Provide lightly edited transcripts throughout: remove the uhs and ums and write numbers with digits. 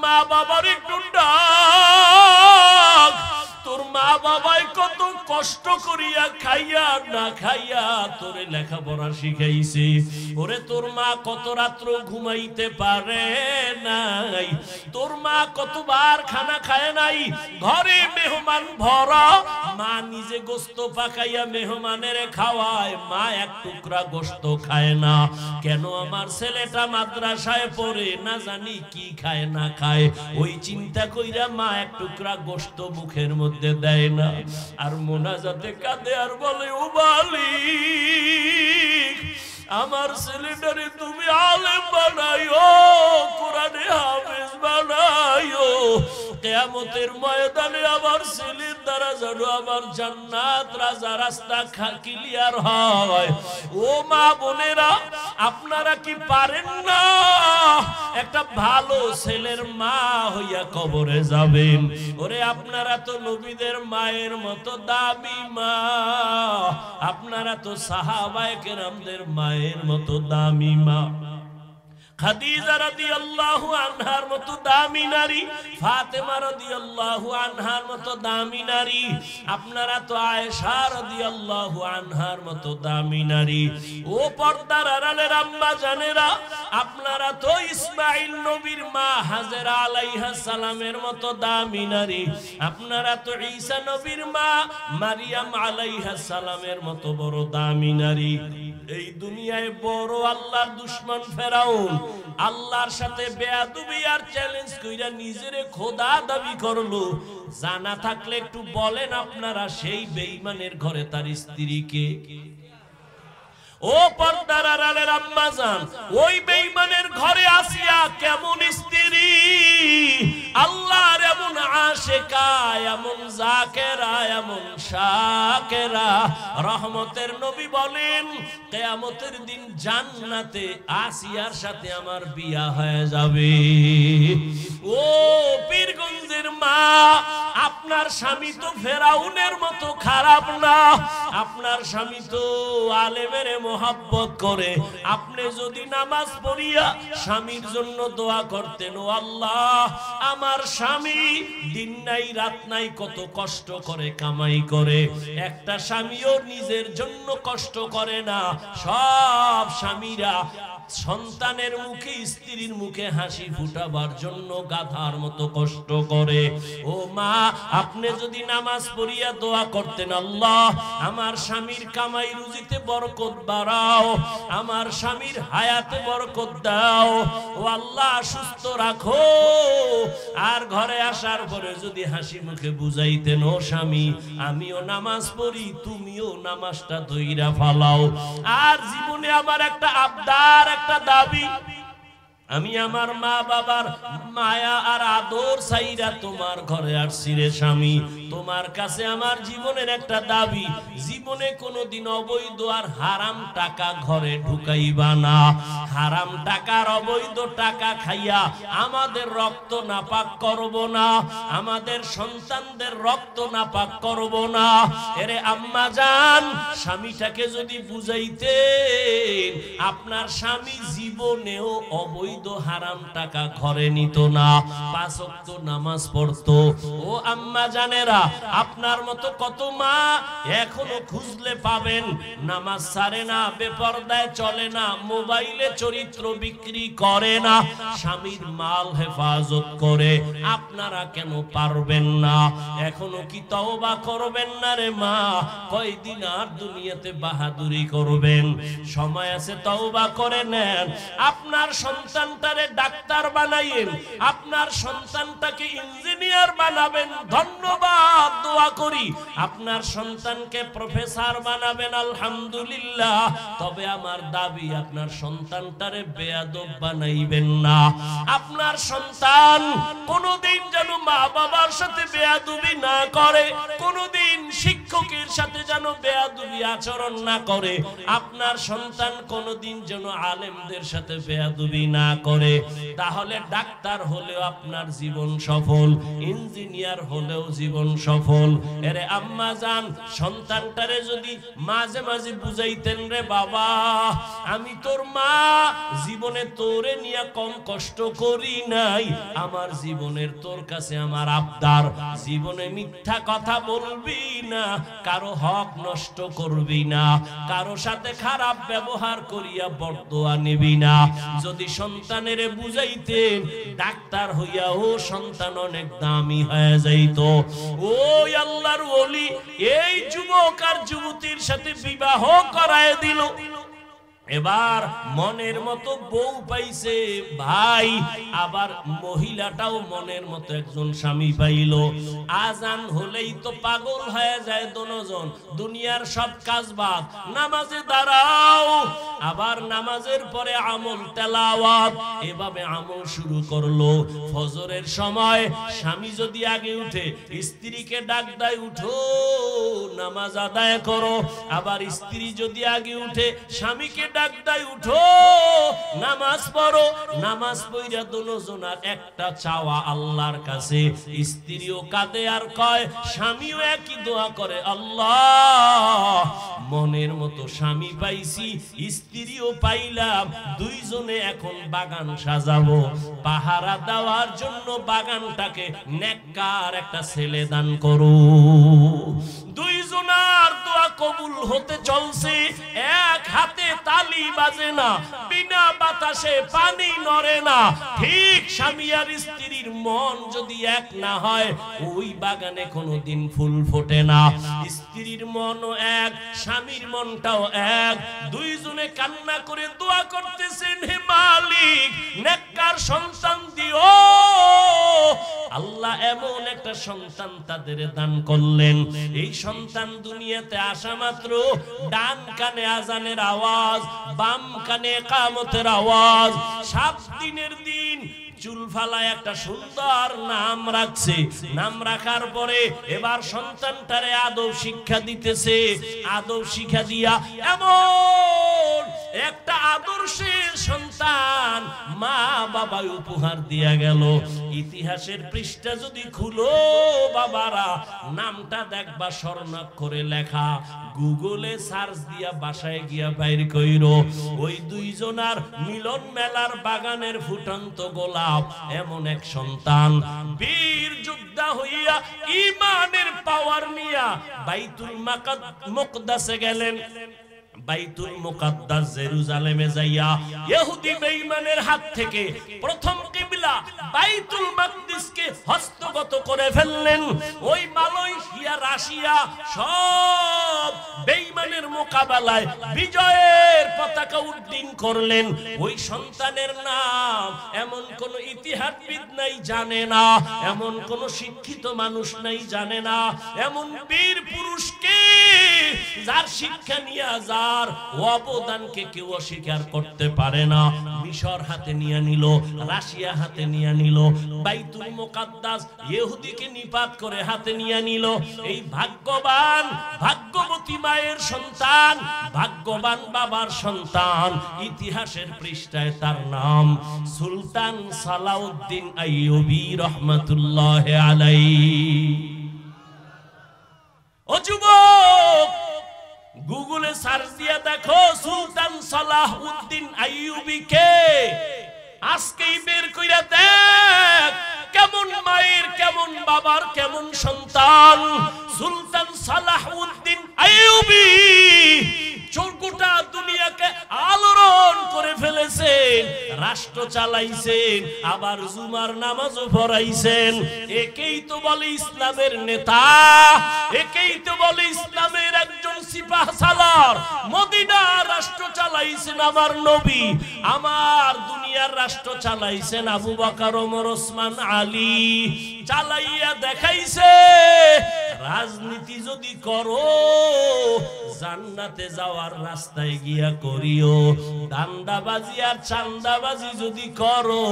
মা বাবার একটু ডাক। তোর মা বাবাই কত কষ্ট করিয়া খাইয়া না খাইয়া তোরে লেখাপড়া শিখাইছে। ওরে তোর মা কত রাত্র ঘুমাইতে পারে নাই, তোর মা কতবার খানা খায় নাই। ঘরে মেহমান ভরা, মা নিজে গোস্ত পাকাইয়া মেহমানের খাওয়ায়, মা এক টুকরা গোস্ত খায় না। কেন আমার ছেলেটা মাদ্রাসায় পড়ে, না জানি কি খায় না খায়, ওই চিন্তা কইরা মা এক টুকরা গোস্ত মুখের মধ্যে দেয় না। আর মোনাজাতে কাঁদে আর বলে, ও মালিক আমার ছেলেটারে তুমি আলেম বানাইও, কোরআনে হাফেজ বানাইও। কিয়ামতের ময়দানে আমার ছেলের দ্বারা যেন আমার জান্নাত রাজা রাস্তা ক্লিয়ার হয়। ও মা বোনেরা, আপনারা কি পারেন না একটা ভালো ছেলের মা হইয়া কবরে যাবেন? ওরে আপনারা তো নবীদের মায়ের মতো দামি মা, আপনারা তো সাহাবায়ে কেরামদের মায়ের মতো দামি মা। খাদিজা রাদিয়াল্লাহু আনহার মতো দামি নারী, ফাতেমা রাদিয়াল্লাহু আনহার মতো দামি নারী, আপনারা তো আয়েশা রাদিয়াল্লাহু আনহার মতো দামি নারী। ও পর্দার আড়ালের আম্মা জানেরা, আপনারা তো ইসমাঈল নবীর মা হাজেরা আলাইহিস সালামের মতো দামি নারী, আপনারা তো ঈসা নবীর মা মারিয়াম আলাইহিস সালামের মতো বড় দামি নারী। এই দুনিয়ায় বড় আল্লাহর দুশমন ফেরাউন আল্লাহর সাথে বেয়াদবি আর চ্যালেঞ্জ কইরা নিজেরে খোদা দাবি করলো। জানা থাকলে একটু বলেন আপনারা, সেই বেঈমানের ঘরে তার স্ত্রীকে? ও পর্দার আড়ালের আম্মা জান, ওই বেঈমানের ঘরে আসিয়া কেমন স্ত্রী, আল্লাহর এমন আশিকা, এমন জাকেরা, এমন শাকেরা। রহমতের নবী বলেন, কিয়ামতের দিন জান্নাতে আসিয়ার সাথে আমার বিয়া হয়ে যাবে। ও পীরগঞ্জের মা, আপনার স্বামী তো ফেরাউনের মতো খারাপ না, আপনার স্বামী তো আলেমের মোহাব্বত করে। আপনি যদি নামাজ পড়িয়া স্বামীর জন্য দোয়া করতেন, ও আল্লাহ আমার স্বামী দিন নাই রাত নাই কত কষ্ট করে কামাই করে, একটা স্বামীও নিজের জন্য কষ্ট করে না। সব স্বামীরা সন্তানের মুখে, স্ত্রীর মুখে হাসি ফুটাবার জন্য গাধার মতো কষ্ট করে। ও মা, আপনি যদি নামাজ পড়িয়া দোয়া করতেন, আল্লাহ আমার স্বামীর কামাই রুজিতে বরকত বাড়াও, আমার স্বামীর হায়াতে বরকত দাও, ও আল্লাহ সুস্থ রাখো। আর ঘরে আসার পরে যদি হাসি মুখে বুঝাইতেন, ও স্বামী আমিও নামাজ পড়ি, তুমিও নামাজটা ধইরা ফালাও। আর জীবনে আমার একটা আবদার, একটা দাবি, আমি আমার মা বাবার মায়া আর আদর চাইরা তোমার ঘরে আসছি রে স্বামী। তোমার কাছে আমার জীবনের একটা দাবি, জীবনে কোনোদিন অবৈধ আর হারাম টাকা ঘরে ঢুকাইবা না। হারাম টাকার অবৈধ টাকা খাইয়া আমাদের রক্ত নাপাক করব না, আমাদের সন্তানদের রক্ত নাপাক করব না। এরে আম্মা জান, স্বামীটাকে যদি বুঝাইতেন, আপনার স্বামী জীবনেও অবৈধ হারাম টাকা ঘরে নিত না, 5 ওয়াক্ত নামাজ পড়তো। ও আম্মা জানেরা, আপনার মতো কত মা এখনো খুঁজলে পাবেন, নামাজ ছাড়ে না, বেপরদায় চলে না, মোবাইলে চরিত্র বিক্রি করে না, স্বামীর মাল হেফাজত করে। আপনারা কেন পারবেন না? এখনো কি তওবা করবেন না রে মা? কয়দিন আর দুনিয়াতে বাহাদুরি করবেন? সময় আছে, তওবা করে নেন। আপনার সন্তানটারে ডাক্তার বানাইয়েন, আপনার সন্তানটাকে ইঞ্জিনিয়ার বানাবেন, ধন্যবাদ, দোয়া করি। আপনার সন্তানকে প্রফেসর বানাবেন, আলহামদুলিল্লাহ। তবে আমার দাবি, আপনার সন্তানটারে বেয়াদব বানাইবেন না। আপনার সন্তান কোনোদিন যেন মা বাবার সাথে বেয়াদবি না করে, কোনোদিন শিক্ষা শিক্ষকের সাথে যেন বেয়াদবি আচরণ না করে, আপনার সন্তান কোনোদিন যেন আলেমদের সাথে বেয়াদবি না করে। তাহলে ডাক্তার হলেও আপনার জীবন সফল, ইঞ্জিনিয়ার হলেও জীবন সফল। এরে আম্মা জান, সন্তানটারে যদি মাঝে মাঝে বুঝাইতেন, রে বাবা আমি তোর মা, জীবনে তোরে নিয়ে কম কষ্ট করি নাই, আমার জীবনের তোর কাছে আমার আবদার, জীবনে মিথ্যা কথা বলবি না, কারো হক নষ্ট করবি না, কারো সাথে খারাপ ব্যবহার করিয়া বরদোয়া নিবি না। যদি সন্তানের বুঝাইতেন, ডাক্তার হইয়া ও সন্তান অনেক দামি হয়ে যাইত। ওই আল্লাহর ওলি এই যুবক আর যুবতীর সাথে বিবাহ করায় দিল। এবার মনের মতো বউ পাইছে ভাই, আবার মহিলাটাও মনের মতো একজন স্বামী পাইল। আজান হলেই তো পাগল হয়ে যায় দুজন, দুনিয়ার সব কাজ বাদ, নামাজে দাঁড়াও, আবার নামাজের পরে আমল তেলাওয়াত, এভাবে আমল শুরু করলো। ফজরের সময় স্বামী যদি আগে উঠে, স্ত্রীকে ডাক দেয়, উঠো নামাজ আদায় করো। আবার স্ত্রী যদি আগে উঠে, স্বামীকে ডাক দেয়, উঠো নামাজ পড়ো। নামাজ পড়া দুজনার একটা চাওয়া আল্লাহর কাছে, স্ত্রীও কাঁদে আর কয়, স্বামীও একই দোয়া করে, আল্লাহ মনের মতো স্বামী পাইছি, স্ত্রীও পাইলাম, দুইজনে এখন বাগান সাজাবো, পাহারা দেওয়ার জন্য বাগানটাকে নেককার একটা ছেলে দান করো। দুইজনার দোয়া কবুল হতে চলছে, এক হাতে তালি বাজে না, বিনা বাতাসে পানি নড়ে না। ঠিক স্বামী আর স্ত্রীর মন যদি এক না হয়, ওই বাগানে কোনোদিন ফুল ফোটে না। স্ত্রীর মনও এক, স্বামীর মনটাও এক, দুইজনে কান্না করে দোয়া করতেছেন, হে মালিক নেককার সন্তান দিও। আল্লাহ এমন একটা সন্তান তাদের দান করলেন। এই সন্তান দুনিয়াতে আসা মাত্র ডান কানে আজানের আওয়াজ, বাম কানে ইকামতের আওয়াজ। 7 দিনের দিন চুল ফালায় একটা সুন্দর নাম রাখছে। নাম রাখার পরে এবার সন্তানটারে আদব শিক্ষা দিতেছে। আদব শিক্ষা দিয়া এমন একটা আদর্শের সন্তান মা বাবা উপহার দিয়া গেল। ইতিহাসের পৃষ্ঠা যদি খুলো বাবারা, নামটা দেখবা স্বর্ণাক্ষরে লেখা, গুগলে সার্চ দিয়া বাসায় গিয়া বাইর কইরো। ওই দুইজনার মিলন মেলার বাগানের ফুটন্ত গোলাপ, এমন এক সন্তান বীর যোদ্ধা হইয়া ঈমানের পাওয়ার নিয়া বাইতুল মুকদ্দাসে গেলেন। বাইতুল মুকদ্দাস জেরুজালেমে যাইয়া ইহুদি বেঈমানের হাত থেকে প্রথম কিবলা বাইতুল মাকদিসকে হস্তগত করে ফেললেন। ওই মালয়েশিয়া, রাশিয়া সব বেঈমানের মোকাবেলায় বিজয়ের পতাকা উড্ডীন করলেন। ওই সন্তানের নাম এমন কোন ইতিহাসবিদ নাই জানে না, এমন কোন শিক্ষিত মানুষ নাই জানে না, এমন বীর পুরুষকে যার শিক্ষা নিয়ে যার অবদানকে কেউ অস্বীকার করতে পারে না। মিশর হাতে নিয়ে নিল, রাশিয়া হাতে নিয়ে নিল, বাইতুল মুকদ্দাস ইহুদিকে নিপাত করে হাতে নিয়ে নিল। এই ভাগ্যবান ভাগ্যবতী মায়ের সন্তান, ভাগ্যবান বাবার সন্তান, ইতিহাসের পৃষ্ঠায় তার নাম সুলতান সালাউদ্দিন আইয়ুবী রহমাতুল্লাহি আলাইহি। ও যুবক, গুগলে সার্চ দিয়ে দেখো সুলতান সালাউদ্দিন আইয়ুবী কে। আজকেই বের কইরা দেখ কেমন মায়ের, কেমন বাবার, কেমন সন্তান। সুলতান সালাউদ্দিন আইয়ুবী গোটা দুনিয়াকে আলোড়ন করে ফেলেছেন, রাষ্ট্র চালাইছেন, আবার জুমার নামাজও পড়াইছেন। একেই তো বলে ইসলামের নেতা, একেই তো বলে ইসলামের একজন সিপাহ সালার। মদিনার রাষ্ট্র চালাইছেন আমার নবী, আমার দুনিয়ার রাষ্ট্র চালাইছেন আবু বকর, ওমর, ওসমান, আলী। চালাইয়া দেখাইছে রাজনীতি যদি করো জান্নাতে যাওয়ার রাস্তায় গিয়া করিও, দান্দাবাজি আর চান্দাবাজি যদি করো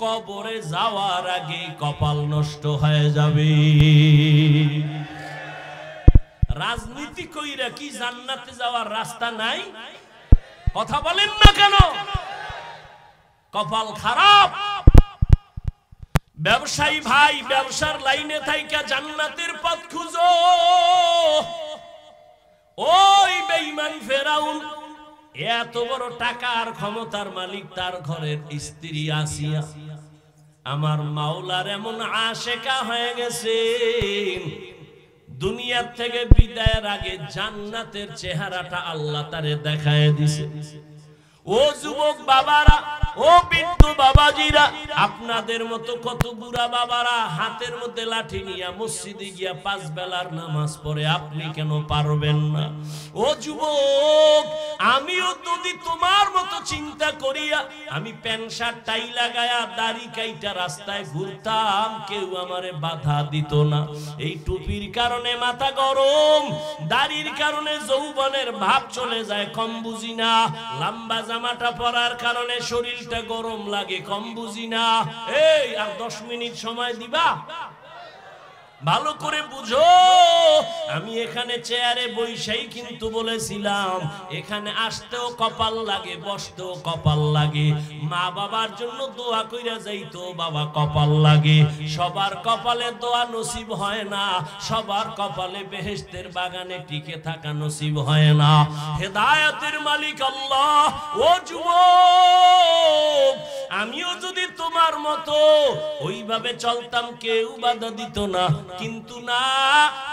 কবরে যাওয়ার আগে কপাল নষ্ট হয়ে যাবে। রাজনীতি কইরা কি জান্নাতে যাওয়ার রাস্তা নাই? কথা বলেন না কেন? কপাল খারাপ। ব্যবসায়ী ভাই, ব্যবসার লাইনে থাইকা জান্নাতের পথ খুঁজো। ওই বেঈমান ফেরাউন এত বড় টাকা আর ক্ষমতার মালিক, তার ঘরের স্ত্রী আসিয়া আমার মাওলার এমন আশেকা হয়ে গেছে, দুনিয়া থেকে বিদায়ের আগে জান্নাতের চেহারাটা আল্লাহ তারে দেখায় দিছে। ও যুবক বাবারা, ও বৃদ্ধ বাবাজিরা, আপনাদের মতো কত বুড়া বাবারা হাতের মধ্যে লাঠি নিয়ে মসজিদে গিয়া 5 বেলার নামাজ পড়ে, আপনি কেন পারবেন না? ও যুবক, আমিও যদি তোমার মতো চিন্তা করিয়া আমি প্যান্ট শার্ট টাই লাগায়া দাড়ি কাইটা রাস্তায় ঘুরতাম, কেউ আমারে বাধা দিত না। এই টুপির কারণে মাথা গরম, দাড়ির কারণে যৌবনের ভাব চলে যায়, কম বুঝি না। লম্বা জামাটা পরার কারণে শরীরটা গরম লাগে, কম বুঝি না। এই আর 10 মিনিট সময় দিবা? ভালো করে বুঝো, আমি এখানে চেয়ারে বইসাই কিন্তু বলেছিলাম এখানে আসতেও কপাল লাগে, বসতেও কপাল লাগে। মা বাবার জন্য দোয়া কইরা যাইতো বাবা, কপাল লাগে। সবার কপালে দোয়া নসিব হয় না, সবার কপালে বেহেশতের বাগানে টিকে থাকা নসিব হয় না। হেদায়েতের মালিক আল্লাহ। ও যুবক, আমিও যদি তোমার মতো ওইভাবে চলতাম কেউ বাধা দিত না, কিন্তু না,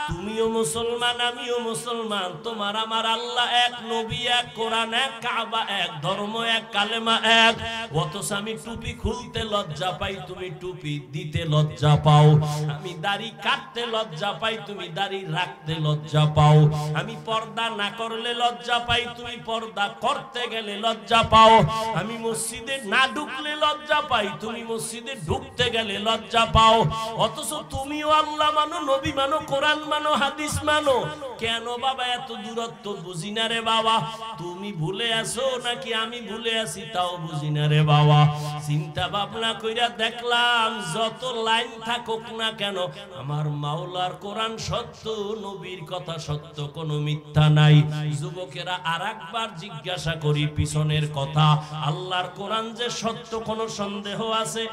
তুমিও মুসলমান, আমিও মুসলমান, তোমার আমার আল্লাহ এক, নবী এক, কোরআন এক, কাবা এক, ধর্ম এক, কালেমা এক। অথচ আমি টুপি খুলতে লজ্জা পাই, তুমি টুপি দিতে লজ্জা পাও। আমি দাড়ি কাটতে লজ্জা পাই, তুমি দাড়ি রাখতে লজ্জা পাও। আমি পর্দা না করলে লজ্জা পাই, তুমি পর্দা করতে গেলে লজ্জা পাও। আমি মসজিদে না ঢুকলে লজ্জা পাই, তুমি মসজিদে ঢুকতে গেলে লজ্জা পাও। অথচ তুমিও আল্লাহ মানো, নবী মানো, কোরআন মানো, হাদিস মানো। কেন বাবা এত দূরত্ব? বুঝি না রে বাবা। তুমি ভুলে আসো নাকি আমি ভুলে আসি তাও বুঝি না রে বাবা। চিন্তা ভাবনা কইরা দেখলাম যত লাইন থাকুক না কেন, আমার মাওলার কোরআন সত্য, নবীর কথা সত্য, কোনো মিথ্যা নাই। যুবকেরা আরেকবার জিজ্ঞাসা করি পিছনের কথা, আল্লাহর কোরআন যে সত্য কোনো সন্দেহ আছে?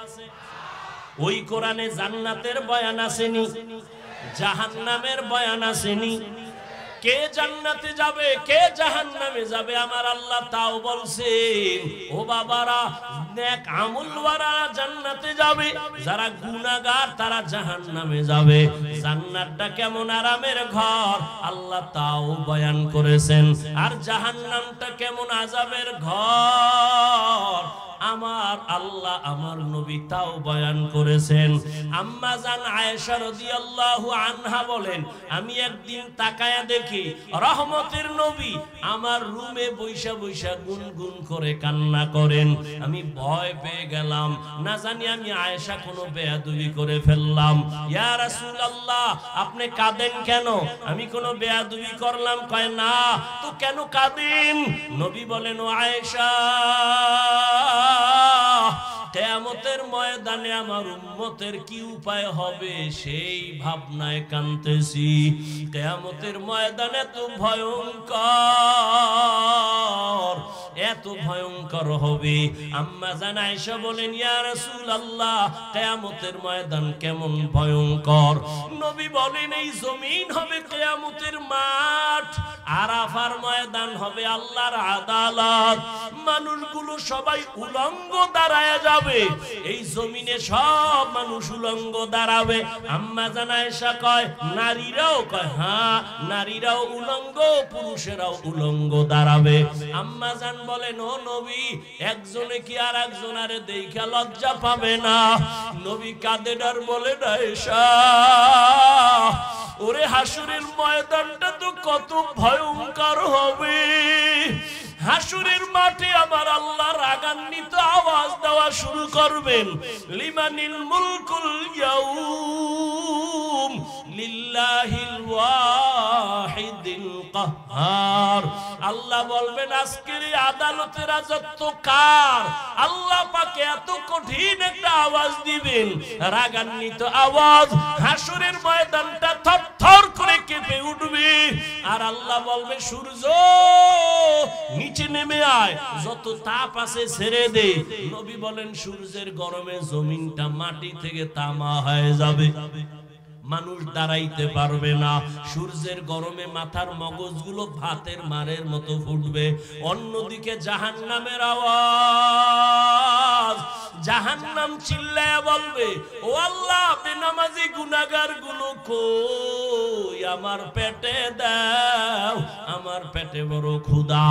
ওই কোরআনে জান্নাতের বয়ান আসেনি, জাহান্নামের বয়ান আসেনি। কে জান্নাতে যাবে, কে জাহান্নামে যাবে আমার আল্লাহ তাও বলছেন। ও বাবারা, নেক আমলওয়ালা জান্নাতে যাবে, যারা গুনাহগার তারা জাহান্নামে যাবে। জান্নাতটা কেমন আরামের ঘর আল্লাহ তাও বয়ান করেছেন, আর জাহান্নামটা কেমন আযাবের ঘর আমার আল্লাহ আমার নবী তাও বয়ান করেছেন। আম্মা জান আয়েশা রাদিয়াল্লাহু আনহা বলেন, আমি একদিন তাকায়া দেখি রহমতের নবী আমার রুমে বৈশা বৈশা গুনগুন করে কান্না করেন। আমি ভয় পেয়ে গেলাম, না জানি আমি আয়েশা কোনো বেয়াদবি করে ফেললাম। ইয়া রাসূলুল্লাহ, আপনি কাঁদেন কেন? আমি কোনো বেয়াদবি করলাম? কয় না। তো কেন কাঁদেন? নবী বলেন, ও আয়েশা, কিয়ামতের ময়দানে আমার উম্মতের কি উপায় হবে সেই ভাবনায় কাঁদতেছি। কিয়ামতের ময়দানে তো ভয়ঙ্কর, এত ভয়ঙ্কর হবে। আম্মা জান আয়েশা বলেন, ইয়া রাসূলুল্লাহ, কিয়ামতের ময়দান কেমন ভয়ঙ্কর? নবী বলেন, এই জমিন হবে কিয়ামতের মাঠ, আরাফার ময়দান হবে আল্লাহর আদালত। মানুষগুলো সবাই উলঙ্গ দাঁড়ায় যাবে, এই জমিনে সব মানুষ উলঙ্গ দাঁড়াবে। আম্মা জান আয়েশা কয়, নারীরাও? কয় হ্যাঁ, নারীরাও উলঙ্গ, পুরুষেরাও উলঙ্গ দাঁড়াবে। আম্মা জান বলেন, ও নবী, একজনে কি আর একজনারে দেখা লজ্জা পাবে না? নবী কাঁদেন আর বলেন, আয়েশা, ওরে হাসরের ময়দানটা তো কত ভয়ঙ্কর হবে। হাসরের মাঠে আমার আল্লাহ রাগান্বিত আওয়াজ দেওয়া শুরু করবেন, লিমানিল মুলকুল ইয়াউম লিল্লাহিল ওয়াহিদিল কাহ্হার। আল্লাহ বলবেন আজকের এই আদালতের রাজত্ব কার? আল্লাহ পাকে এত কঠিন একটা আওয়াজ দিবেন, রাগান্বিত আওয়াজ, হাসরের ময়দানটা থরথর করে কেঁপে উঠবে। আর আল্লাহ বলবে সূর্য নিচে নেমে আয়, যত তাপ আছে ছেড়ে দে। নবী বলেন সূর্যের গরমে জমিনটা মাটি থেকে তামা হয়ে যাবে, মানুষ দাঁড়াইতে পারবে না। সূর্যের গরমে মাথার মগজগুলো ভাতের মারের মতো ফুটবে। অন্যদিকে জাহান্নামের আওয়াজ, জাহান্নাম চিল্লায়া বলবে ও আল্লাহ বেনামাজি গুনাহগার গুলো কই, আমার পেটে দাও, আমার পেটে বড় ক্ষুধা।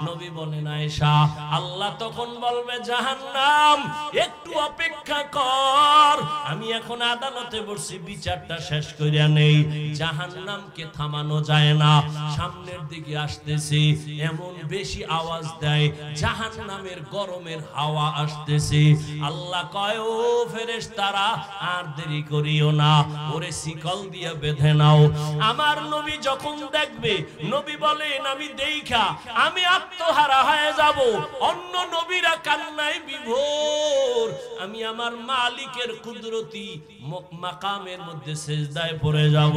নবী বলেন আয়েশা, আল্লাহ তখন বলবে জাহান্নাম একটু অপেক্ষা কর, আমি এখন আদালতে বসছি, বিচারটা শেষ করিয়া নেই। জাহান্নামকে থামানো যায় না, সামনের দিকে আসতেছে, এমন বেশি আওয়াজ দেয়, জাহান্নামের গরমের হাওয়া আসতেছে। আল্লাহ কয় ও ফেরেশতারা আর দেরি করিও না, ওরে শিকল দিয়ে বেঁধে নাও। আমার নবী যখন দেখবে, নবী বলেন আমি দেইখা আমি আত্মহারা হয়ে যাব। অন্য নবীরা কান্নায় বিভোর, আমি আমার মালিকের কুদরতি মাকামের মধ্যে সেজদায় পড়ে যাব,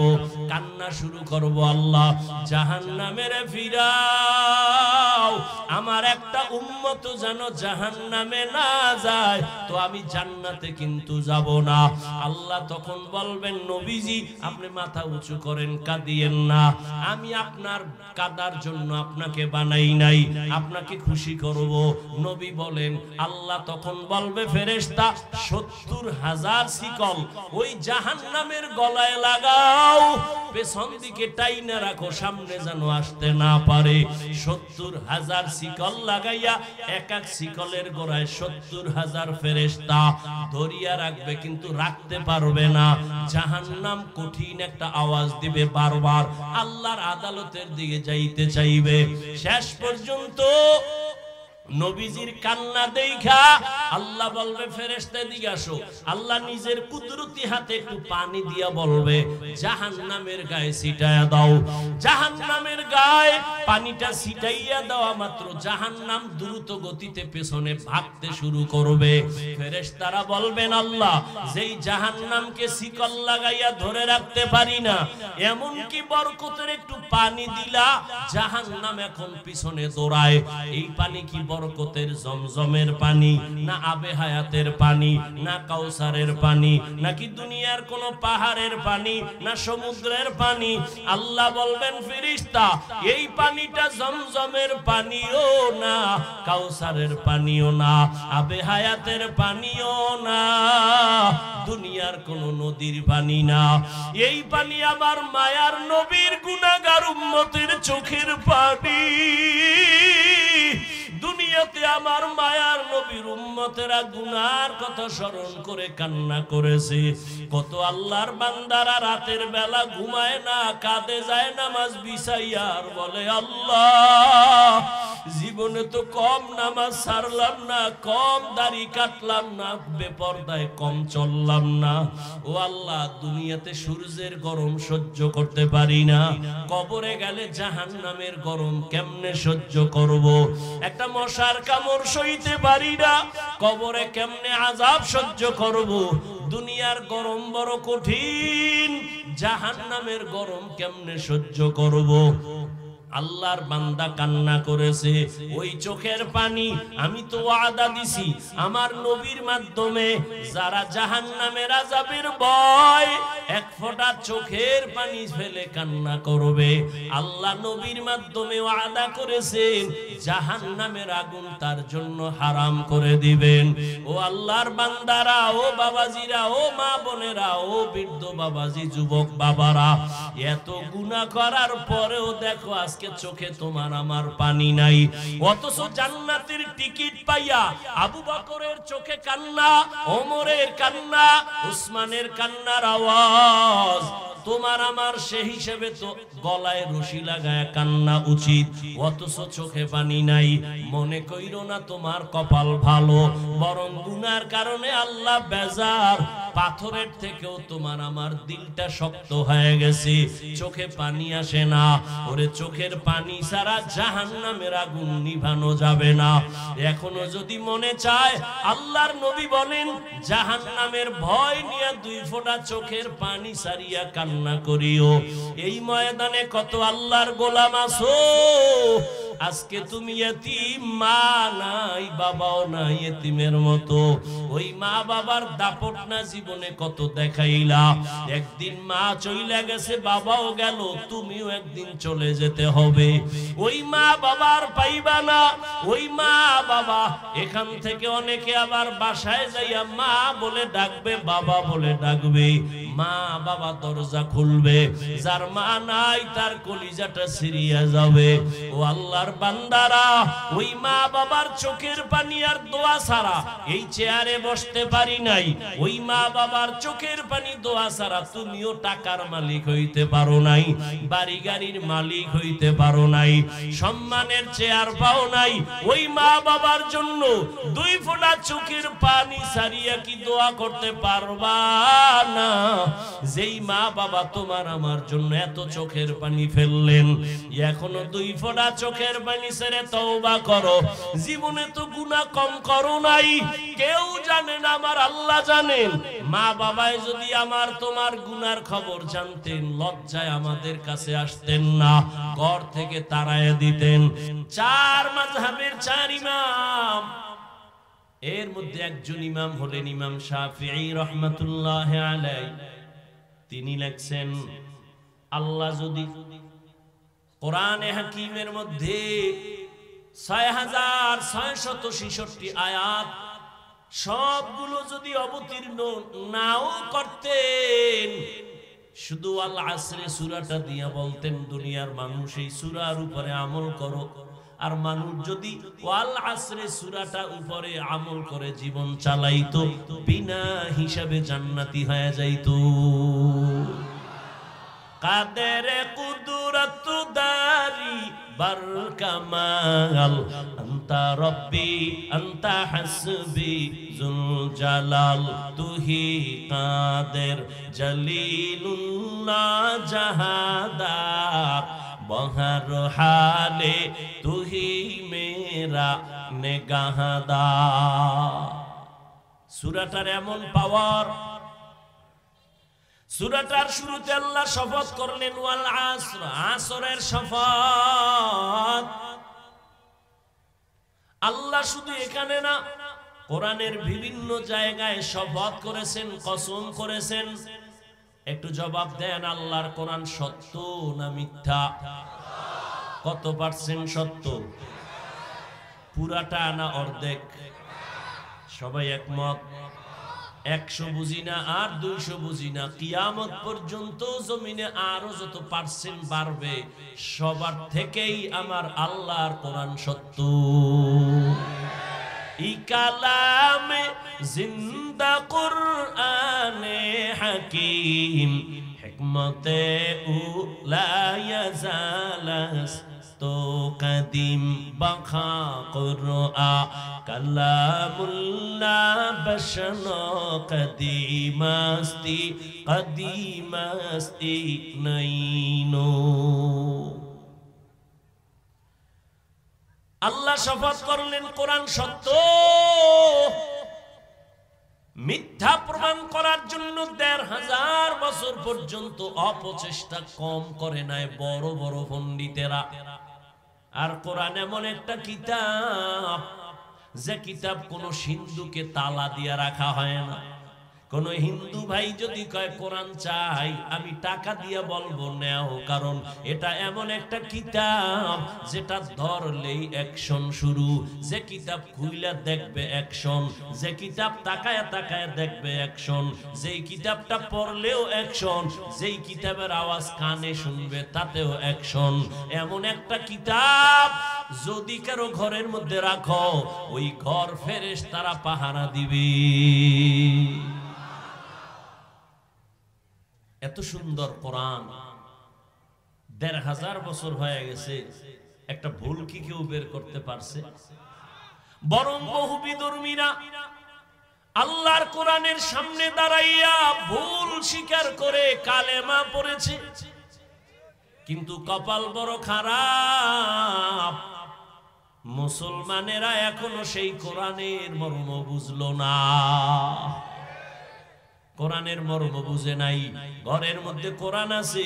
কান্না শুরু করব, আল্লাহ জাহান্নামের ফিরাও, আমার একটা উম্মত যেন জাহান্নামে না যায়, তো আমি জান্নাতে কিন্তু যাব না। আল্লাহ তখন বলবেন নবীজি আপনি মাথা উঁচু করেন, কাঁদিয়েন না, আমি আপনার কাদার জন্য আপনাকে বানাই নাই, আপনাকে খুশি করব। নবী বলেন আল্লাহ তখন বলবে ফেরেশতা ৭০,০০০ শিকল ওই জাহান্নামের গলায় লাগাও, পেছন দিকে টাইনা রাখো, সামনে যেন আসতে না পারে। ৭০,০০০ শিকল লাগাইয়া এক এক শিকলের গোড়ায় ৭০,০০০ ফেরেশতা ধরিয়া রাখবে, কিন্তু রাখতে পারবে না। জাহান্নাম কঠিন একটা আওয়াজ দিবে, বারবার আল্লাহর আদালতের দিকে যাইতে চাইবে। শেষ পর্যন্ত নবীজির কান্না দেখা আল্লাহ বলবে ফেরেশতা দিকে আসো। আল্লাহ নিজের কুদরতি হাতে একটু পানি দিয়া বলবে জাহান্নামের গায়ে ছিটাইয়া দাও। জাহান্নামের গায়ে পানিটা ছিটাইয়া দেওয়া মাত্র জাহান্নাম দ্রুত গতিতে পেছনে ভাগতে শুরু করবে। ফেরেশতারা বলবেন আল্লাহ যেই জাহান্নামকে শিকল লাগাইয়া ধরে রাখতে পারি না, এমন কি বরকতের একটু পানি দিলা, জাহান্নাম এখন পিছনে দৌড়ায়। এই পানি কি বরকতের জমজমের পানি, না আবে হায়াতের পানি, না কাউসারের পানি, নাকি দুনিয়ার কোন পাহাড়ের পানি, না সমুদ্রের পানি? আল্লাহ বলবেন ফেরেশতা এই পানিটা জমজমের পানিও না, কাউসারের পানিও না, আবে হায়াতের পানিও না, দুনিয়ার কোন নদীর পানি না। এই পানি আমার মায়ার নবীর গুনাহগার উম্মতের চোখের পানি। দুনিয়াতে আমার মায়ার নবীর উম্মতেরা গুনার কথা স্মরণ করে কান্না করেছে। কত আল্লাহর বান্দারা রাতের বেলা ঘুমায় না, কাঁদে যায় নামাজ বিছাইয়া, আর বলে আল্লাহ জীবনে তো কম নামাজ ছাড়লাম না, কম দাড়ি কাটলাম না, বেপরদায় কম চললাম না। ও আল্লাহ দুনিয়াতে সূর্যের গরম সহ্য করতে পারি না, কবরে গেলে জাহান্নামের গরম কেমনে সহ্য করব? একটা মশার কামড় সইতে পারি না, কবরে কেমনে আযাব সহ্য করব? দুনিয়ার গরম বড় কঠিন, জাহান্নামের গরম কেমনে সহ্য করব? আল্লাহর বান্দা কান্না করেছে। ওই চোখের পানি আমি তো ওয়াদা দিছি আমার নবীর মাধ্যমে যারা জাহান্নামের আযাবের ভয় এক ফোঁটা চোখের পানি ফেলে কান্না করবে, আল্লাহ নবীর মাধ্যমে ওয়াদা করেছেন জাহান্নামের আগুন তার জন্য হারাম করে দিবেন। ও আল্লাহর বান্দারা, ও বাবাজিরা, ও মা বোনেরা, ও বৃদ্ধ বাবাজি, যুবক বাবারা, এত গুনাহ করার পরেও দেখো আজকে চোখে তোমার আমার পানি নাই, অথচ জান্নাতের টিকিট পাইয়া আবু বকরের চোখে কান্না, ওমরের কান্না, উসমানের কান্নার আওয়াজ, তোমার আমার সেই হিসেবে তো গলায় রশি লাগায় কান্না উচিত, অথচ চোখে পানি নাই। মনে কইরো না তোমার কপাল ভালো, বরং গুনার কারণে আল্লাহ বেজার। পাথরের থেকেও তোমার আমার দিলটা শক্ত হয়ে গেছে, চোখে পানি আসে না। ওরে চোখের পানি ছাড়া জাহান্নামের আগুন নিভানো যাবে না। এখনো যদি মনে চায়, আল্লাহর নবী বলেন জাহান্নামের ভয় নিয়ে 2 ফোঁটা চোখের পানি সারিয়া কান্না করিও। এই ময়দানে কত আল্লাহর গোলাম আছো, আজকে তুমি এতিম, মা নাই বাবাও নাই, এতিমের মতো। ওই মা বাবার দাপট না জীবনে কত দেখাইলা। একদিন মা চলে গেছে, বাবাও গেল, তুমিও একদিন চলে যেতে হবে। ওই মা বাবার পাইবা না। ওই মা বাবা এখান থেকে অনেকে আবার বাসায় যাইয়া মা বলে ডাকবে, বাবা বলে ডাকবে। মা বাবা দরজা খুলবে, যার মা নাই তার কলিজাটা ছিঁড়িয়া যাবে। ও আল্লাহর বান্দারা, ওই মা বাবার চোখের পানি আর দোয়া ছাড়া এই চেয়ারে বসতে পারি নাই। ওই মা বাবার চোখের পানি দোয়া ছাড়া তুমিও টাকার মালিক হইতে পারো নাই, বাড়ি গাড়ির মালিক হইতে পারো নাই, সম্মানের চেয়ার পাও নাই। ওই মা বাবার জন্য 2 ফোঁটা চোখের পানি ছাড়িয়া কি দোয়া করতে পারবা না? যেই মা বাবা তোমার আমার জন্য এত চোখের পানি ফেললেন, এখনো 2 ফোঁটা চোখের পানি ছেড়ে তওবা করো। জীবনে তো গুনাহ কম করো নাই, কেউ জানে না, আমার আল্লাহ জানেন। মা বাবাই যদি আমার তোমার গুনার খবর জানতেন, লজ্জায় আমাদের কাছে আসতেন না, ঘর থেকে তাড়াইয়া দিতেন। 4 মাযহাবের 4 ইমাম, এর মধ্যে একজন ইমাম হলেন ইমাম শাফিঈ রাহমাতুল্লাহি আলাইহি। তিনি লেখছেন, আল্লাহ যদি কোরআনে হাকিমের মধ্যে 6666 আয়াত সবগুলো যদি অবতীর্ণ নাও করতেন, শুধু আল আসরে সূরাটা দিয়া বলতেন দুনিয়ার মানুষ এই সূরার উপরে আমল করো, আর মানুষ যদি ওয়াল আসরে সূরাটা উপরে আমল করে জীবন চালাইতো, বিনা হিসাবে জান্নাতি হয়ে যাইতো। কাদের কুদরত দারি বার কামাল, আনতা রব্বি আনতা হাসবি জুল জালাল, তুহি কাদের জলিলুল্লাহ জাহাদার, বহর হালে তুহি মেরা নেগাহদার। সূরাটার এমন পাওয়ার, সূরাটার শুরুতে আল্লাহ শপথ করলেন ওয়াল আসর, আসরের শপথ। আল্লাহ শুধু এখানে না, কোরআনের বিভিন্ন জায়গায় শপথ করেছেন, কসম করেছেন। একটু জবাব দেন, আল্লাহর কোরআন সত্য না মিথ্যা? কত পার্সেন্ট সত্য? পুরাটা না অর্ধেক? সবাই একমত? 100 বুঝি না আর 200 বুঝি না, কিয়ামত পর্যন্ত জমিনে আরো যত পার্সেন্ট বাড়বে, সবার থেকেই আমার আল্লাহর কোরআন সত্য। ই কালামে জিন্দা কুরআনে হাকিম, হিকমতে উলা ইয়াজালাস তো কদিম, বাখা কুরআ কালামুল্লাহ বশনো কদিমাস্তি, কদিমাস্তি নাইনো। আল্লাহ শপথ করলেন কোরআন সত্য। মিথ্যা প্রমাণ করার জন্য ১৫০০ বছর পর্যন্ত অপচেষ্টা কম করে নাই বড় বড় পণ্ডিতেরা। আর কোরআন এমন একটা কিতাব, যে কিতাব কোন সিন্ধুকে তালা দিয়ে রাখা হয় না। কোন হিন্দু ভাই যদি কয় কোরআন চাই, আমি টাকা দিয়ে বলবো নেও, কারণ এটা এমন একটা কিতাব যেটা ধরলেই অ্যাকশন শুরু। যে কিতাব খুইলা দেখবে অ্যাকশন, যে কিতাব তাকায় তাকায় দেখবে অ্যাকশন, যেই কিতাবটা পড়লেও অ্যাকশন, যেই কিতাবের আওয়াজ কানে শুনবে তাতেও অ্যাকশন। এমন একটা কিতাব যদি কারো ঘরের মধ্যে রাখো, ওই ঘর ফেরেশতারা পাহারা দিবে। এত সুন্দর কোরআন, ১৫০০ বছর হয়ে গেছে, একটা ভুল কি কেউ বের করতে পারছে? বরং বহু বিধর্মীরা আল্লাহর কোরআনের সামনে দাঁড়াইয়া ভুল স্বীকার করে কালেমা পড়েছে, কিন্তু কপাল বড় খারাপ, মুসলমানেরা এখনো সেই কোরআনের মর্ম বুঝলো না, কোরআনের মর্ম বুঝে নাই। ঘরের মধ্যে কোরআন আছে,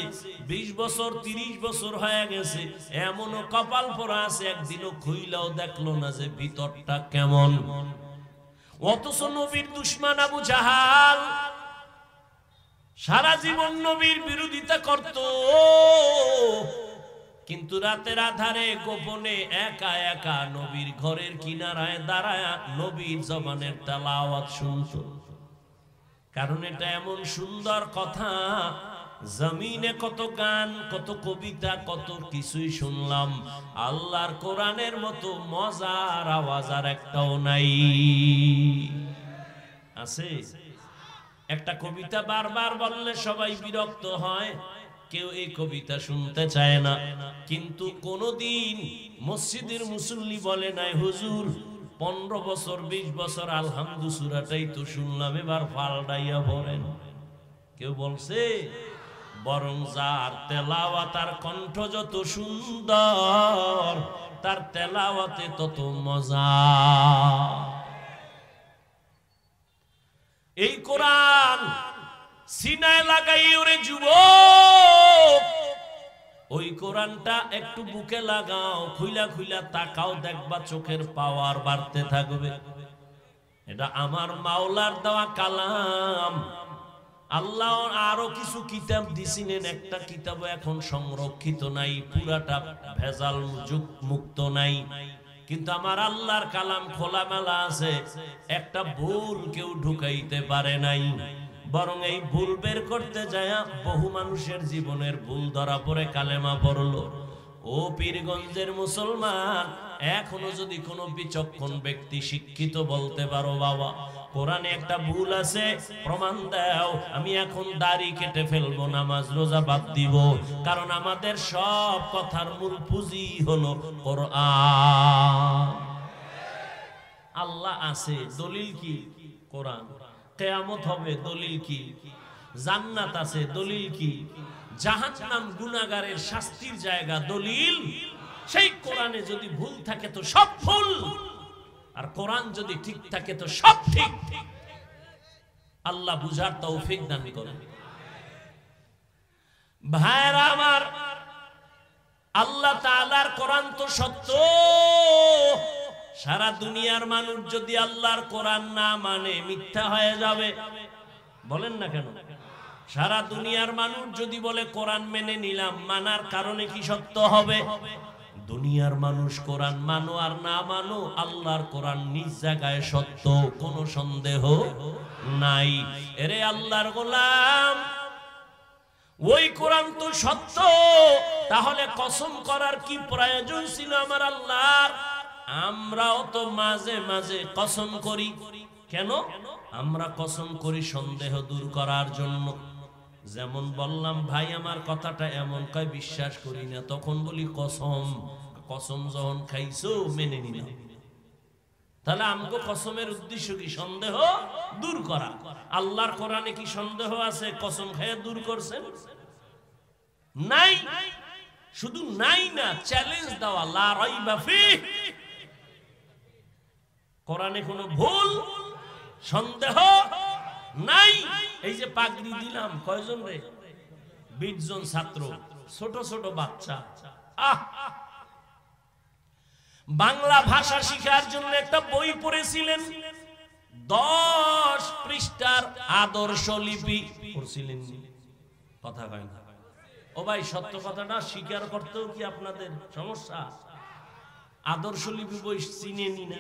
২০ বছর ৩০ বছর হয়ে গেছে, এমনও কপাল পরা আছে একদিনও খুইলাও দেখলো না যে ভিতরটা কেমন। অথচ নবীর দুশমন আবু জাহাল সারা জীবন নবীর বিরোধিতা করত, কিন্তু রাতের আধারে গোপনে একা একা নবীর ঘরের কিনারায় দাঁড়ায় নবীর জবানের তেলাওয়াত শুনত। কারণ এটা এমন সুন্দর কথা, জমিনে কত গান, কত কবিতা, কত কিছুই শুনলাম, আল্লাহর কোরআনের মতো মজার আওয়াজ আর একটাও নাই। আছে একটা কবিতা বারবার বললে সবাই বিরক্ত হয়, কেউ এই কবিতা শুনতে চায় না, কিন্তু কোনদিন মসজিদের মুসল্লি বলে নাই হুজুর 15 বছর 20 বছর আলহামদু সূরাটাই তো শুনলাম, এবার পাল্টাইয়া পড়েন। কেউ বলছে? বরং যার তেলাওয়াত আর কণ্ঠ যত সুন্দর, তার তেলাওয়াতে তত মজা। এই কোরআন সিনায় লাগাই ওরে যুবক, ওই কোরআনটা একটু বুকে লাগাও, খুইলা খুইলা তাকাও, দেখবা চোখের পাওয়ার বাড়তে থাকবে। এটা আমার মাওলার দেওয়া কালাম। আল্লাহ আরো কিছু কিতাব দিছিলেন, একটা কিতাব এখন সংরক্ষিত নাই, পুরাটা ভেজাল মুক্ত নাই, কিন্তু আমার আল্লাহর কালাম খোলামেলা আছে, একটা ভুল কেউ ঢুকাইতে পারে নাই। বরং এই ভুল বের করতে যায় বহু মানুষের জীবনের ভুল ধরা পড়ে কালেমা পড়লো। ও পীরগঞ্জের মুসলমান, এখনো যদি কোনো বিচক্ষণ ব্যক্তি শিক্ষিত বলতে পারো বাবা কোরআনে একটা ভুল আছে, প্রমাণ দাও, আমি এখন দাড়ি কেটে ফেলবো, নামাজ রোজা বাদ দিব, কারণ আমাদের সব কথার মূল পুঁজি হলো কোরআন। আল্লাহ আছে, দলিল কি? কোরআন। কিয়ামত হবে, দলিল কি? জান্নাত আছে, দলিল কি? জাহান্নাম গুনাহগারের শাস্তির জায়গা, দলিল সেই কোরআনে যদি ভুল থাকে তো সব ভুল, আর কোরআন যদি ঠিক থাকে তো সব ঠিক। আল্লাহ বুঝার তৌফিক দান করুন। ভাইরা আমার, আল্লাহ তাআলার কোরআন তো সত্য। সারা দুনিয়ার মানুষ যদি আল্লাহর কোরআন না মানে মিথ্যা হয়ে যাবে। বলেন না কেন? সারা দুনিয়ার মানুষ যদি বলে কোরআন মেনে নিলাম, মানার কারণে কি সত্য হবে? দুনিয়ার মানুষ কোরআন মানো আর না মানো, আল্লাহর কোরআন নিজ জায়গায় সত্য, কোনো সন্দেহ নাই। এরে আল্লাহর গোলাম, ওই কোরআন তো সত্য, তাহলে কসম করার কি প্রয়োজন ছিল আমার আল্লাহর? আমরাও তো মাঝে মাঝে কসম করি। কেন আমরা কসম করি? সন্দেহ দূর করার জন্য। যেমন বললাম ভাই আমার কথাটা এমন কয় বিশ্বাস করি না, তখন বলি কসম। কসম যখন খাইছো মেনে নিলাম, তাহলে আমগো কসমের উদ্দেশ্য কি? সন্দেহ দূর করা। আল্লাহর কোরআনে কি সন্দেহ আছে কসম খেয়ে দূর করছেন? নাই। শুধু নাই না, চ্যালেঞ্জ দেওয়া, লা রাইবা ফিহ। কোরআনে কোনো ভুল সন্দেহ নাই। এই যে পাগড়ি দিলাম, কয়জন রে? 20 জন ছাত্র, ছোট ছোট বাচ্চা। বাংলা ভাষা শিখার জন্য একটা বই পড়েছিলেন, 10 পৃষ্ঠার আদর্শ লিপি পড়ছিলেন। কথা কয় না ও ভাই, সত্য কথাটা স্বীকার করতেও কি আপনাদের সমস্যা? আদর্শ লিপি বই চিনে নি না,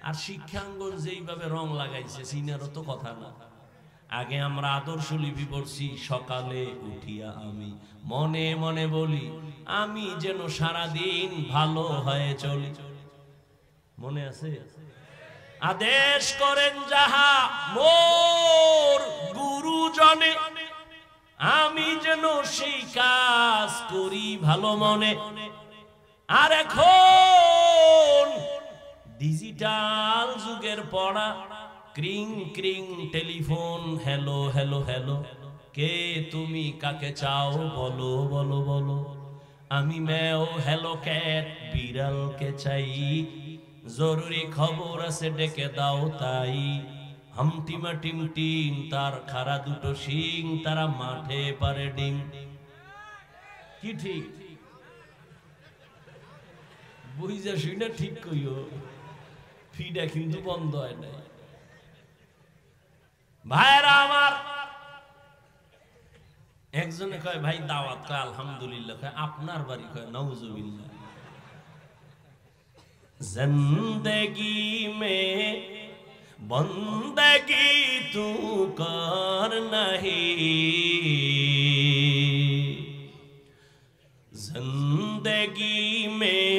আর শিক্ষাঙ্গন যেইভাবে রং লাগাইছে চিনারও তো কথা না। আগে আমরা আদর্শ লিপি পড়ছি, সকালে উঠিয়া আমি মনে মনে বলি, আমি যেন সারাদিন ভালো হয়ে চলি। মনে আছে? আদেশ করেন যাহা মোর গুরুজনে, আমি যেন সেই কাজ করি ভালো মনে। আর এখন ডিজিটাল যুগের পড়া, ক্রিং ক্রিং টেলিফোন, হ্যালো হ্যালো হ্যালো, কে তুমি, কাকে চাও, বলো বলো বলো। আমি ম্যাও, হ্যালো ক্যাট, বিড়ালকে চাই, জরুরি খবর আছে ডেকে দাও তাই। হামটিমা টিম টিম, তার খাড়া দুটো শিং, তারা মাঠে পারে ডিম। কি ঠিক? বুঝা শুনে ঠিক কইও, ফিডা কিন্তু বন্ধ হয় নাই। ভাইরা আমার, একজনে কয় ভাই দাওয়াত, কয় আলহামদুলিল্লাহ, কয় আপনার বাড়ি, কয় নাউজুবিল্লাহ। জিন্দেগি মে বন্দगी तू कर नहीं, जिंदगी में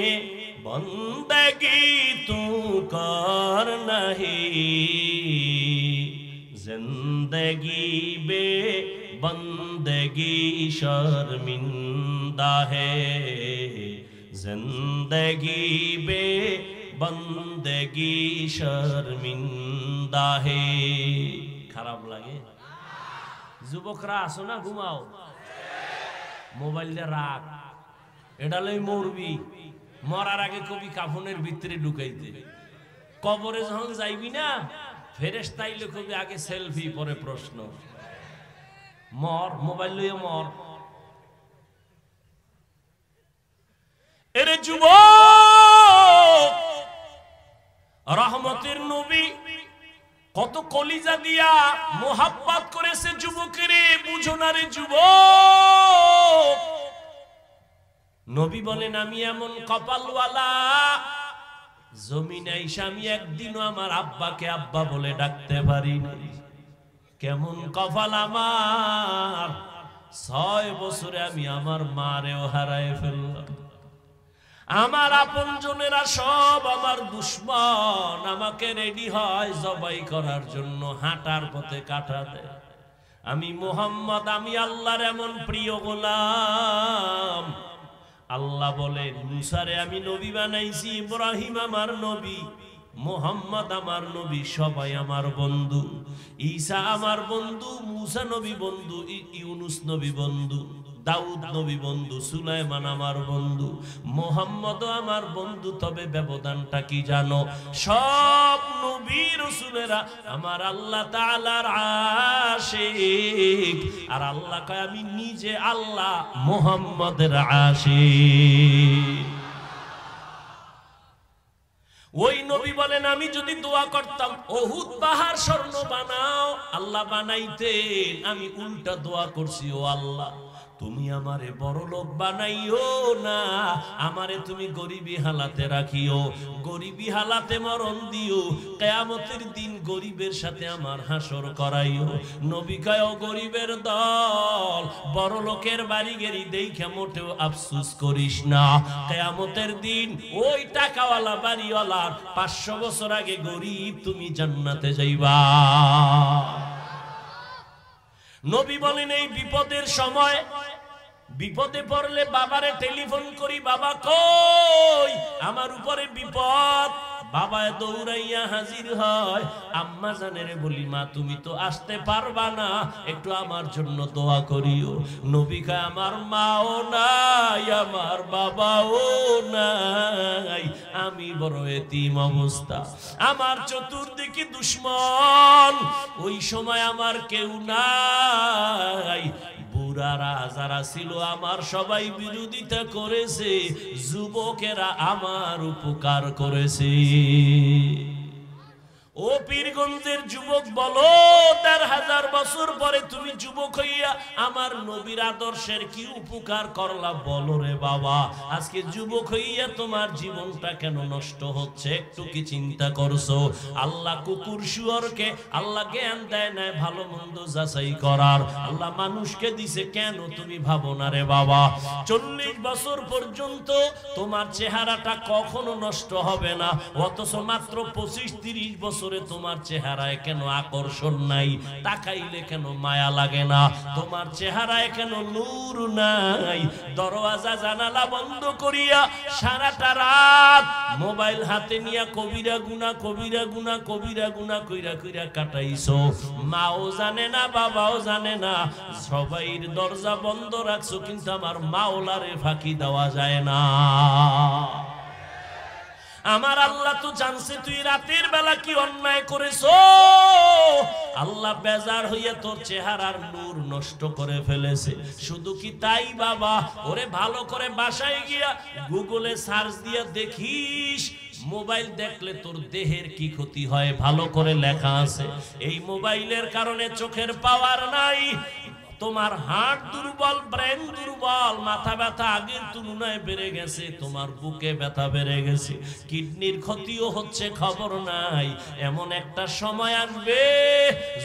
बंदगी तू कर नहीं, जिंदगी बे बंदगी शर्मिंदा है, जिंदगी बे बंदगी शर्मिंदा है। খারাপ লাগে? যুবকরা আসো না, ঘুমাও, মোবাইলটা রাখ, এটা লই মরবি। মরার আগে কবি কাফনের ভিতরে ঢুকাইতে, কবরে যখন যাইবি না, ফেরেশতা আইলে কবি আগে সেলফি, পরে প্রশ্ন। মর, মোবাইল লইয়া মর। এরে যুবক, রহমতের নবী কত কলিজা দিয়া মোহাব্বত করেছে যুবকেরে, বুঝো না রে যুবক। নবী বলেন আমি এমন কপালওয়ালা, জমিনে আইসা আমি একদিনও আমার আব্বাকে আব্বা বলে ডাকতে পারিনি। কেমন কপাল আমার, 6 বছরে আমি আমার মারেও হারায় ফেললাম। আমার আপনজনেরা সব আমার দুশ্মন, আমাকে রেডি হয় জবাই করার জন্য, হাঁটার পথে কাটা দেয়। আমি মুহাম্মদ, আমি আল্লাহর এমন প্রিয় গোলাম। আল্লাহ বলেন মুসারে আমি নবী বানাইছি, ইব্রাহিম আমার নবী, মুহাম্মদ আমার নবী, সবাই আমার বন্ধু। ঈসা আমার বন্ধু, মুসা নবী বন্ধু, ইউনুস নবী বন্ধু, দাউদ নবী বন্ধু, সুলাইমান আমার বন্ধু, মুহাম্মদও আমার বন্ধু। তবে ব্যবধানটা কি জানো? সব নবী রাসূলেরা আমার আল্লাহ তাআলার আশিক, আর আল্লাহ কয় আমি নিজে আল্লাহ মুহাম্মদের আশিক। ওই নবী বলেন আমি যদি দোয়া করতাম উহুদ পাহাড় স্বর্ণ বানাও, আল্লাহ বানাইতেন। আমি উল্টা দোয়া করছি, ও আল্লাহ তুমি আমারে বড় লোক বানাইও না, আমারে তুমি গরিবী হালাতে রাখিও, গরিবী হালাতে মরণ দিও, কিয়ামতের দিন গরিবের সাথে আমার হাসর করাইও। নবী কয় ও গরিবের দল, বড় লোকের বাড়ি গেরি দেখে মোটেও আফসোস করিস না, কিয়ামতের দিন ওই টাকাওয়ালা বাড়িওয়ালার 500 বছর আগে গরিব তুমি জান্নাতে যাইবা। নবী বলেন এই বিপদের সময়, বিপদে পড়লে বাবারে টেলিফোন করি, বাবা কই, আমার উপরে বিপদ। বাবা দৌড়াইয়া হাজির হয়। আম্মা জানেরে বলি মা তুমি তো আসতে পারবা না, একটু আমার জন্য দোয়া করিও। নবী কয় আমার মাও নাই, আমার বাবাও নাই, আমি বড় এতিম অবস্থা, আমার চতুর্দিকে দুশ্মন, ওই সময় আমার কেউ নাই। বুড়ারা যারা ছিল আমার সবাই বিরোধিতা করেছে, যুবকেরা আমার উপকার করেছে। ও পীরগঞ্জের যুবক বলো, ১৫০০ বছর পরে তুমি যুবক হইয়া আমার নবীর আদর্শের কি উপকার করলা বলো রে বাবা। আজকে যুবক হইয়া তোমার জীবনটা কেন নষ্ট হচ্ছে, একটু কি চিন্তা করছো? আল্লাহ কুকুর শুয়োরকে আল্লাহ জ্ঞান দেয় না ভালো মন্দ যাচাই করার, আল্লাহ মানুষকে দিছে, কেন তুমি ভাবো না রে বাবা? ৪০ বছর পর্যন্ত তোমার চেহারাটা কখনো নষ্ট হবে না, অথচ মাত্র ২৫-৩০ বছর বছরে তোমার চেহারায় কেন আকর্ষণ নাই, তাকাইলে কেন মায়া লাগে না, তোমার চেহারায় কেন নূর নাই? দরওয়াজা জানালা বন্ধ করিয়া সারাটা রাত মোবাইল হাতে নিয়া কবিরা গুনাহ কবিরা গুনাহ কবিরা গুনাহ কইরা কইরা কাটাইছো। মাও জানে না, বাবাও জানে না, সবাইর দরজা বন্ধ রাখছো, কিন্তু আমার মাওলারে ফাঁকি দেওয়া যায় না। আমার আল্লাহ তো জানছে তুই রাতের বেলা কি অন্যায় করেছো। আল্লাহ বেজার হইয়া তোর চেহারার নূর নষ্ট করে ফেলেছে। শুধু কি তাই বাবা, ওরে ভালো করে বাসায় গিয়া গুগলে সার্চ দিয়া দেখিস, মোবাইল দেখলে তোর দেহের কি ক্ষতি হয় ভালো করে লেখা আছে। এই মোবাইলের কারণে চোখের পাওয়ার নাই, তোমার হার্ট দুর্বল, ব্রেন দুর্বল, মাথা ব্যথা আগের তুলনায় বেড়ে গেছে, তোমার বুকে ব্যথা বেড়ে গেছে, কিডনির ক্ষতিও হচ্ছে, খবর নাই। এমন একটা সময় আসবে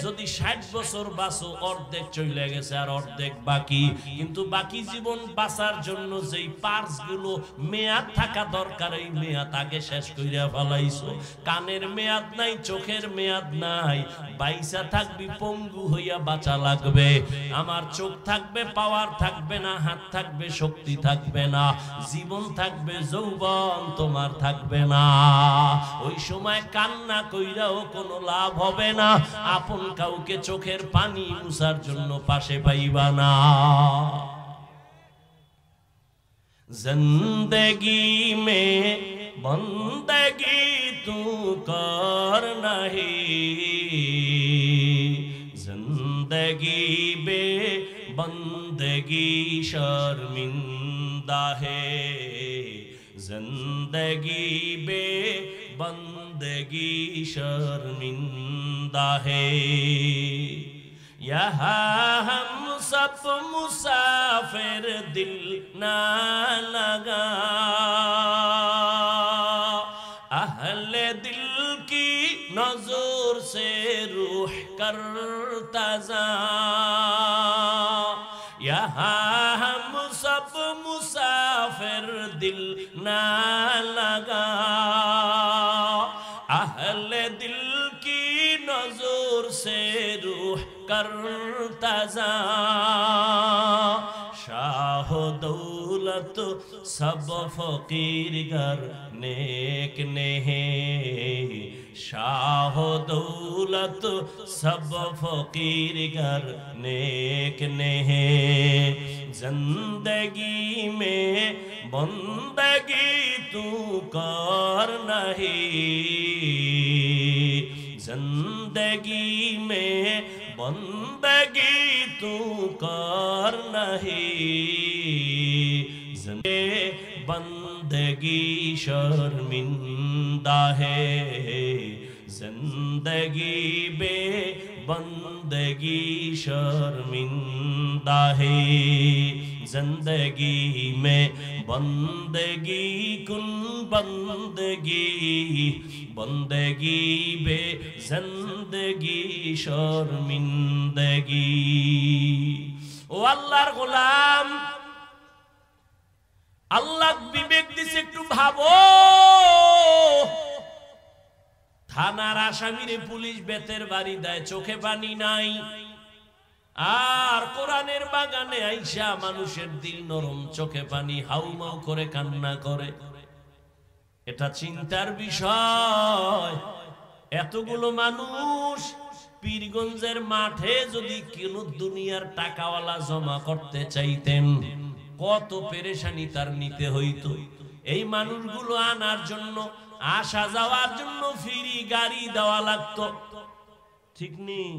যদি 60 বছর বাঁচো, অর্ধেক চলে গেছে আর অর্ধেক বাকি। কিন্তু বাকি জীবন বাঁচার জন্য যেই পার্টস গুলো মেয়াদ থাকা দরকার, এই মেয়াদ আগে শেষ কইরা ফেলাইছো। কানের মেয়াদ নাই, চোখের মেয়াদ নাই, বাইসা থাকবি পঙ্গু হইয়া বাঁচা লাগবে। আমার চোখ থাকবে, পাওয়ার থাকবে না, হাত থাকবে, শক্তি থাকবে না, জীবন থাকবে, যৌবন তোমার থাকবে না। ওই সময় কান্না কইরাও কোনো লাভ হবে না, আপন কাউকে চোখের পানি মুছার জন্য পাশে পাইবা না। জিন্দেগি মে বন্দেগি তু কর নাহি, जिंदगी बे बंदगी शर्मिंदा है, जिंदगी बे बंदगी शर्मिंदा है। यहाँ हम सब मुसाफिर दिल ना लगा, अहले दिल की नजर से रूह करता जा। यहाँ हम सब मुसाफिर दिल ना लगा, अहले दिल की नजर से रूह करता जा। शाह दौलत सब फकीर घर नेक नेहे, शाह दौलत सब फकीर घर नेक नेहे। जिंदगी में बंदगी तू कर नहीं, जिंदगी में बंदगी तू कर नहीं, बंदगी शर्मिंदा है। जिंदगी बे बंदगी शर्मिंदा है, जिंदगी में बंदगी कुन बंदगी, बंदगी बे जिंदगी शर्मिंदगी। ओ अल्लाहर गोलाम, আল্লাহ বিবেক দিছে, একটু ভাবো। থানার আসামিরে পুলিশ বেতের বাড়ি দেয়, চোখে পানি নাই, আর কোরআনের বাগানে আইসা মানুষের দিল নরম, চোখে পানি, হাউমাউ করে কান্না করে। এটা চিন্তার বিষয়। এতগুলো মানুষ পীরগঞ্জের মাঠে যদি কোন দুনিয়ার টাকাওয়ালা জমা করতে চাইতেন, কত পেরেশানি তার নিতে হইতো। এই মানুষগুলো আনার জন্য, আসা যাওয়ার জন্য ফ্রি গাড়ি দেওয়া লাগতো, ঠিক নেই?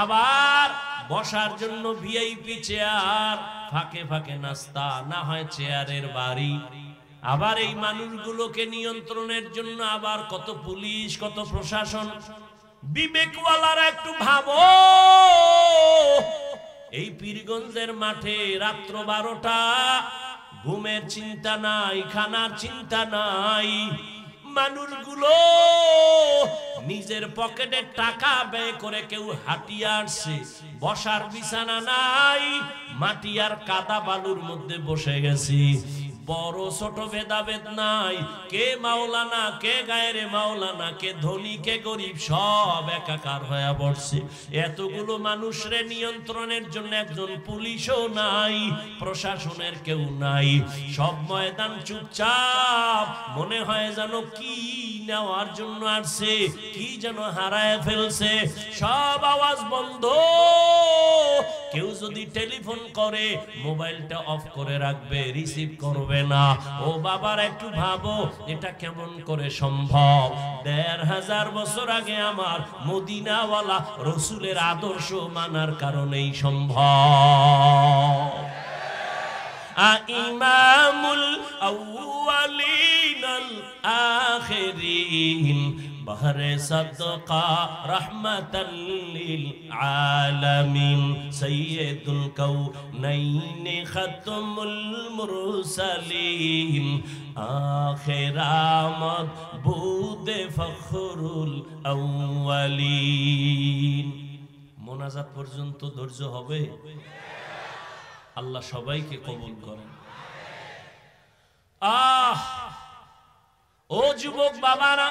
আবার বসার জন্য ভিআইপি চেয়ার, ফাঁকে ফাঁকে নাস্তা, না হয় চেয়ারের বাড়ি। আবার এই মানুষগুলোকে নিয়ন্ত্রণের জন্য আবার কত পুলিশ, কত প্রশাসন। বিবেকওয়ালারা একটু ভাবো, এই পীরগঞ্জের মাঠে রাত্র 12টা, ঘুমের চিন্তা নাই, খানার চিন্তা নাই, মানুষগুলো নিজের পকেটে টাকা ব্যয় করে কেউ হাঁটিয়ে আসছে, বসার বিছানা নাই, মাটি আর কাদা বালুর মধ্যে বসে গেছি। বড় ছোট ভেদাভেদ নাই, কে মাওলানা কে গায়রে মাওলানা, কে ধনী কে গরিব, সব একাকার হয়ে পড়ছে। এতগুলো মানুষরে নিয়ন্ত্রণের জন্য একজন পুলিশও নাই, প্রশাসনের কেউ নাই, সব ময়দান চুপচাপ, মনে হয় যেন কি নেওয়ার জন্য আসছে, কি যেন হারায় ফেলছে, সব আওয়াজ বন্ধ। কেউ যদি টেলিফোন করে মোবাইলটা অফ করে রাখবে, রিসিভ করবে না। ও বাবার একটু ভাবো এটা কেমন করে সম্ভব? ১৫০০ বছর আগে আমার মদিনাওয়ালা রসুলের আদর্শ মানার কারণেই সম্ভব। ইমামুল আউয়ালিন আল আখিরিন বহরে সাদকা রহমাতাল লিল আলামিন সাইয়্যিদুল কাউনাইন খাতমুল মুরসালিন আখিরামত বুদে ফখরুল আউয়ালিন। মোনাজাত পর্যন্ত ধৈর্য হবে? আল্লাহ সবাইকে কবুল করেন। ও যুবক বাবারা,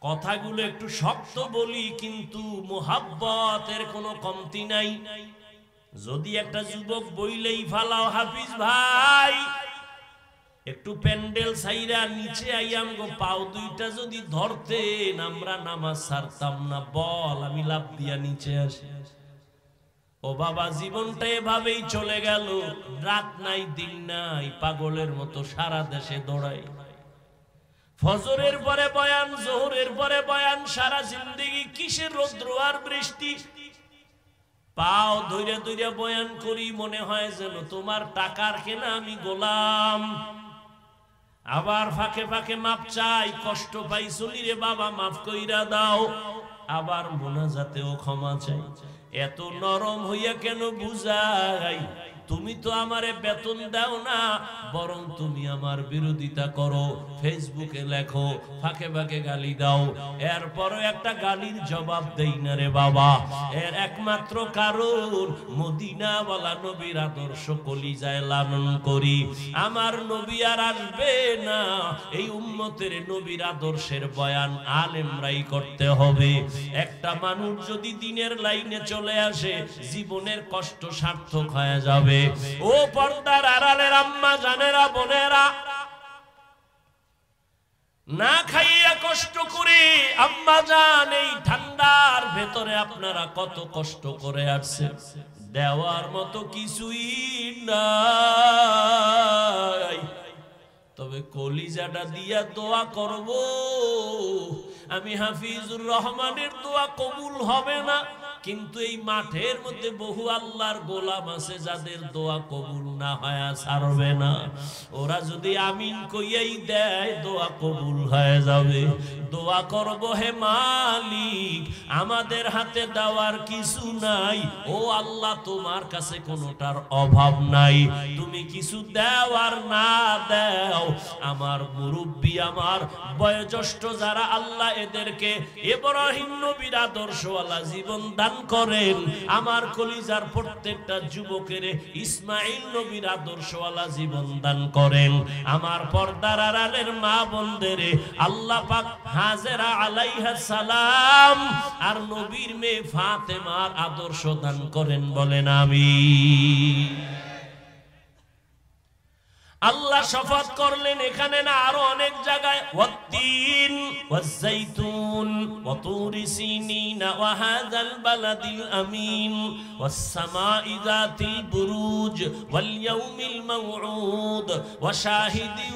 কথাগুলো একটু শক্ত বলি, কিন্তু মোহাব্বতের কোনো কমতি নাই। যদি একটা যুবক বইলেই ফালাও, হাফিজ ভাই একটু প্যান্ডেল সাইরা নিচে আইয়াম গো, পাও দুইটা যদি ধরতেন আমরা নামাজ ছাড়তাম না, বল আমি লাফ দিয়া নিচে আসি। ও বাবা, জীবনটা এভাবেই চলে গেল, রাত নাই দিন নাই, পাগলের মতো সারা দেশে দৌড়াই। ফজরের পরে বয়ান, জোহরের পরে বয়ান, সারা জিন্দেগি কিসের রৌদ্র আর বৃষ্টি। পাও ধইরা ধইরা বয়ান করি, মনে হয় যেন তোমার টাকার কেনা আমি গোলাম। আবার ফাঁকে ফাঁকে মাপ চাই, কষ্ট পাই চলি রে বাবা মাফ কইরা দাও। আবার মোনাজাতেও ক্ষমা চাই। এত নরম হইয়া কেন বুঝাই? তুমি তো আমারে বেতন দাও না, বরং তুমি আমার বিরোধিতা করো, ফেসবুকে লেখো, ফাঁকে ফাঁকে গালি দাও, এরপরও একটা গালির জবাব দেই না রে বাবা। এর একমাত্র কারণ মদিনাওয়ালা নবীর আদর্শ কলিজায় লালন করি। আমার নবী আর আসবে না, এই উম্মতের নবীর আদর্শের বয়ান আলেমরাই করতে হবে। একটা মানুষ যদি দিনের লাইনে চলে আসে, জীবনের কষ্ট সার্থক হয়ে যাবে। ও পর্দার আড়ালের আম্মা জানেরা, বোনেরা, না খাইয়া কষ্ট করে আম্মা জান এই ঠান্ডার ভেতরে আপনারা কত কষ্ট করে আসছে, দেওয়ার মতো কিছুই নাই। তবে কলিজাটা দিয়া দোয়া করব, আমি হাফিজুর রহমানের দোয়া কবুল হবে না, কিন্তু এই মাঠের মধ্যে বহু আল্লাহর গোলাম আছে যাদের দোয়া কবুল না হয় ছাড়বে না। ওরা যদি আমিন কইয়াই দেয়, দোয়া কবুল হয়ে যাবে। দোয়া করব, হে মালিক আমাদের হাতে দেওয়ার কিছু নাই, ও আল্লাহ তোমার কাছে কোনোটার অভাব নাই, তুমি কিছু দেওয়ার না দাও, আমার মুরব্বী আমার বয়োজ্যেষ্ঠ যারা আল্লাহ এদেরকে ইব্রাহিম নবীর আদর্শওয়ালা জীবন দান করেন, আমার কলিজার প্রত্যেকটা যুবকের ইসমাইল নবীর আদর্শওয়ালা জীবন দান করেন, আমার পর্দার আড়ালের মা বোনদের আল্লাহ পাক হাজেরা আলাইহিস সালাম আর নবীর মেয়ে ফাতেমার আদর্শ দান করেন, বলেন আমিন। আল্লাহ শপথ করলেন এখানে না, আরো অনেক জায়গায়, ওয়াত্তিন ওয়াজ্জাইতুন ওয়া তুরি সিনিন ওয়া হাযাল বালাদিল আমিন ওয়াস সামাই যাতিল বুরুজ ওয়াল ইয়াউমিল মাউউদ ওয়া শাহিদিন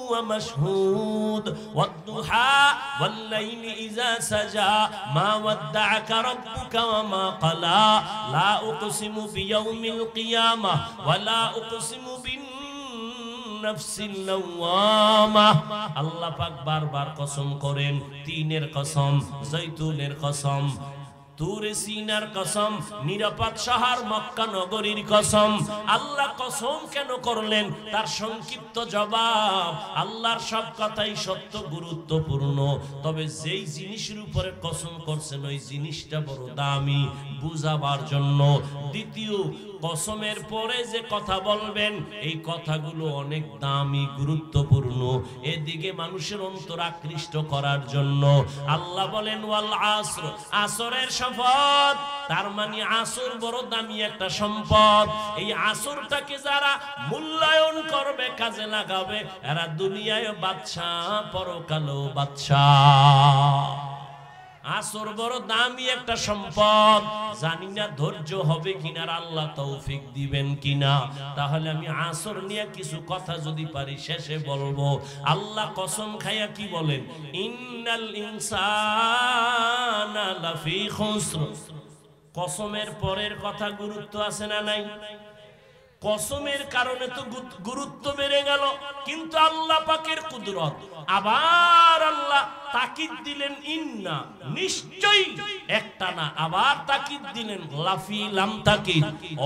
ওয়া মাশহুদ ওয়াদ দুহা ওয়াল লাইলি ইযা সাজা মা ওয়াদ্দাআকা রাব্বুকা ওয়া মা ক্বালা লা উকসিমু বিয়াউমিল কিয়ামাহ ওয়া লা উকসিমু বিন নাফসিল লাওয়ামা। আল্লাহ পাক বারবার কসম করেন, তিনের কসম, জৈতুনের কসম, তুরে সিনার কসম, নিরাপদ শহর মক্কা নগরীর কসম। আল্লাহ কসম কেন করলেন? তার সংক্ষিপ্ত জবাব, আল্লাহর সব কথাই সত্য, গুরুত্বপূর্ণ, তবে যেই জিনিসের উপরে কসম করছেন ওই জিনিসটা বড় দামি, বুঝাবার জন্য। দ্বিতীয়, কসমের পরে যে কথা বলবেন এই কথাগুলো অনেক দামি, গুরুত্বপূর্ণ, এদিকে মানুষের অন্তর আকৃষ্ট করার জন্য। আল্লাহ বলেন ওয়াল আসর, আসরের শপথ, তার মানে আসর বড় দামি একটা সম্পদ। এই আসরটাকে যারা মূল্যায়ন করবে, কাজে লাগাবে, এরা দুনিয়ায় বাদশাহ, পরকালেও বাদশাহ। আসর বড় দামি একটা সম্পদ। জানি না ধৈর্য হবে কিনা, আল্লাহ তৌফিক দিবেন কিনা। তাহলে আমি আসর নিয়ে কিছু কথা যদি পারি শেষে বলবো। আল্লাহ কসম খাইয়া কি বলেন? ইন্নাল ইনসানা লাফি খুসর। কসমের পরের কথা গুরুত্ব আছে না নাই? কসমের কারণে তো গুরুত্ব বেড়ে গেল, কিন্তু আল্লাহ পাকের কুদরত। আবার আল্লাহ তাকিদ দিলেন ইন্না, নিশ্চয়ই, একটা না, আবার তাকিদ দিলেন লাফি, লাম তাকিদ,